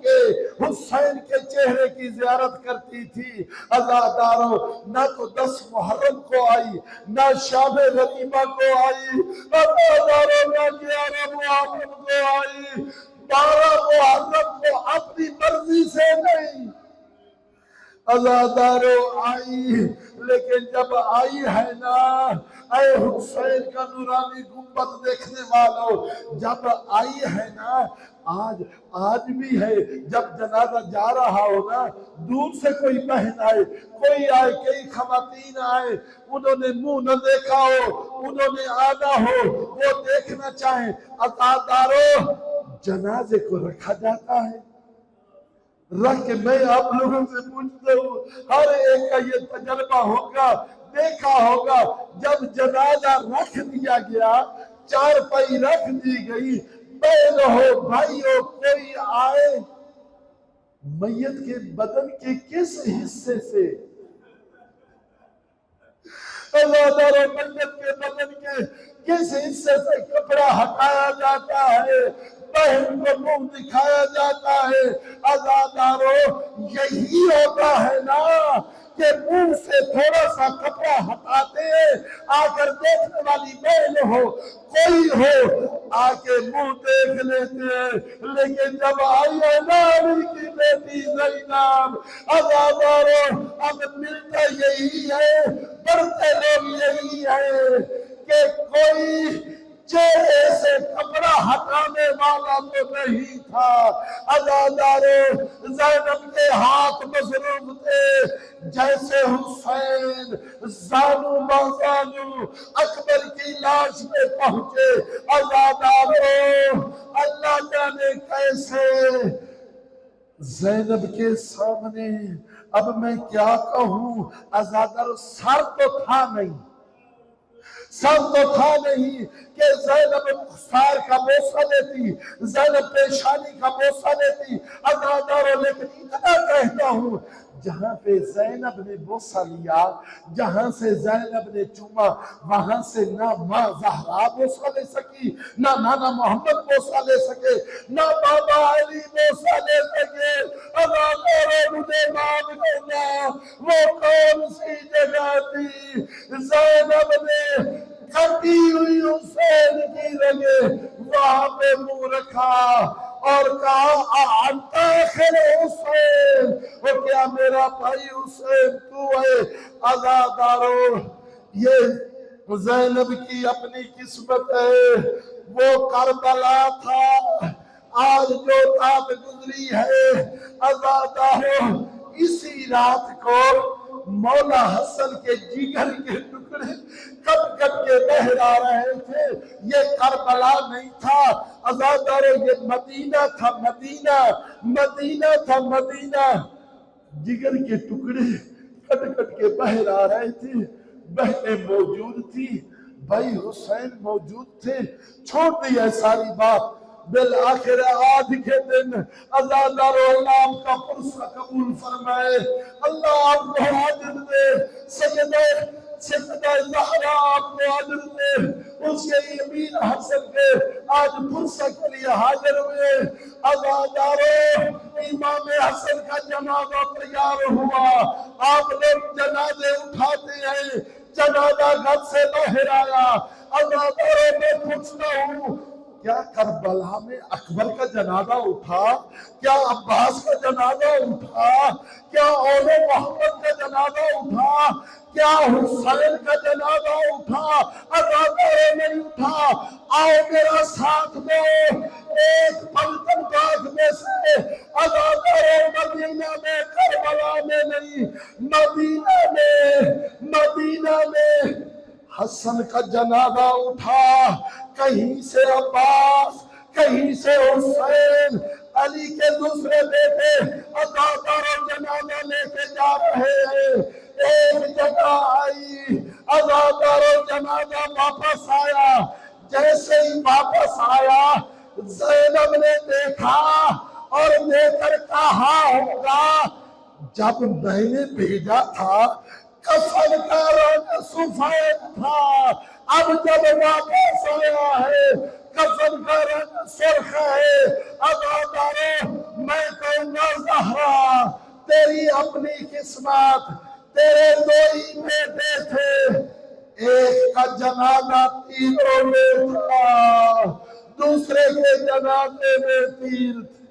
کے حسین کے چہرے کی زیارت کرتی تھی، عزاداروں نہ تو 10 محرم کو آئی، نہ شام غریبہ کو آئی، عزاداروں نہ 11 محرم کو آئی، 12 محرم کو اپنی مرضی سے نہیں، عزاداروں آئی۔ لیکن جب آئی ہے نا، اے حسین کا نورانی گنبد دیکھنے والوں، جب آئی ہے نا، آج بھی ہے، جب جنازہ جا رہا ہو نا، دور سے کوئی بہن آئے، کوئی آئے، کئی خواتین آئے، انہوں نے منہ نہ دیکھا ہو، انہوں نے آنا ہو، وہ دیکھنا چاہیں، عزاداروں جنازے کو رکھا جاتا ہے۔ رکھ کے میں آپ لوگوں سے پوچھتا ہوں، ہر ایک کا یہ تجربہ ہوگا، دیکھا ہوگا، جب جنازہ رکھ دیا گیا، چارپائی رکھ دی گئی، بہن ہو بھائی ہو کوئی آئے، میت کے بدن کے کس حصے سے، عزاداروں میت کے بدن کے کس حصے سے کپڑا ہٹایا جاتا ہے؟ بہن کو منہ دکھایا جاتا ہے۔ عزادارو یہی ہوتا ہے نا کہ منہ سے تھوڑا سا کپڑا ہٹاتے ہیں، آ کر دیکھنے والی بہن ہو کوئی ہو آ کے منہ دیکھ لیتے ہیں، لیکن جب آئی ہے نانی کی بیٹی زینب، عزادارو اب ملتا یہی ہے، بڑھتے لوگ یہی ہے کہ کوئی چہرے سے کپڑا ہٹانے والا تو نہیں تھا۔ عزادارو زینب کے ہاتھ مضروب تھے، جیسے حسین زانو بازانو اکبر کی لاش میں پہنچے۔ عزادارو اللہ جانے کیسے زینب کے سامنے، اب میں کیا کہوں، عزادارو سر تو تھا نہیں، سب تو تھا نہیں کہ زینب مختار کا بوسہ لیتی، زینب پیشانی کا بوسہ لیتی۔ عزادارو لیکن اتنا کہتا ہوں، جہاں پہ زینب نے بوسہ لیا، جہاں سے زینب نے چوما، وہاں سے نہ ماں زہرا بوسہ لے سکی، نہ نانا محمد بوسہ لے سکے، نہ بابا علی بوسہ لے سکے۔ عزادارو مجھے معاف کرنا، وہ کون سی جگہ تھی؟ زینب نے کٹی ہوئی حسین کی رگے وہاں پہ منہ رکھا اور کہا انت آخر حسین، وہ کیا میرا بھائی حسین تو ہے؟ عزادارو یہ زینب کی اپنی قسمت ہے، وہ کربلا تھا، آج جو رات گزری ہے۔ عزادارو اسی رات کو مولا حسن کے جگر کے ٹکڑے کٹ کٹ کے بہرا رہے تھے۔ یہ کربلا نہیں تھا عزادارو، یہ مدینہ تھا، مدینہ مدینہ تھا، مدینہ۔ جگر کے ٹکڑے کٹ کٹ کے بہرا رہے تھے، بہنیں موجود تھی، بھائی حسین موجود تھے، چھوڑ دیا ساری بات۔ بالآخر آج کے دن عزادارو اللہ آپ کا پرسہ قبول فرمائے، اللہ آپ کو حاضر دے، سیدہ زہرا آپ کو حاضر دے، اس کے امین حسن کے آج پرسہ کے لیے حاضر ہوئے۔ عزادارو امام حسن کا جنازہ تیار ہوا، آپ لوگ جنازے اٹھاتے ہیں، جنازہ گھر سے باہر آیا۔ عزادارو میں پوچھتا ہوں، کیا کربلا میں اکبر کا جنازہ اٹھا؟ کیا عباس کا جنازہ اٹھا؟ کیا اول محمد کا جنازہ اٹھا؟ کیا حسین کا جنازہ اٹھا؟ عزادارو نہیں اٹھا۔ آؤ میرا ساتھ دو، ایک پلٹن باغ میں سے عزادارو مدینہ میں، کربلا میں نہیں، مدینہ میں حسن کا جنازہ اٹھا، کہیں سے عباس، کہیں سے حسین، علی کے دوسرے بیٹے عزادارو جنازہ لے کے جا رہے ہیں۔ ایک جگہ آئی، عزادارو جنازہ واپس آیا، جیسے ہی واپس آیا زینب نے دیکھا اور لے کر کہا ہوگا جب میں نے بھیجا تھا کفن کا رنگ سفید تھا، اب جب واپس آیا ہے کفن کا رنگ سرخ ہے۔ عزادارو میں کہوں گا زہرا تیری اپنی قسمت، تیرے دو ہی بیٹے تھے، ایک کا جنازہ تیروں میں تھا، دوسرے کے جنازے میں تیر تھے۔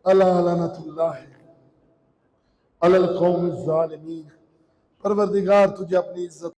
اللہ لعنت اللہ علی القوم الظالمین۔ پروردگار تجھے اپنی عزت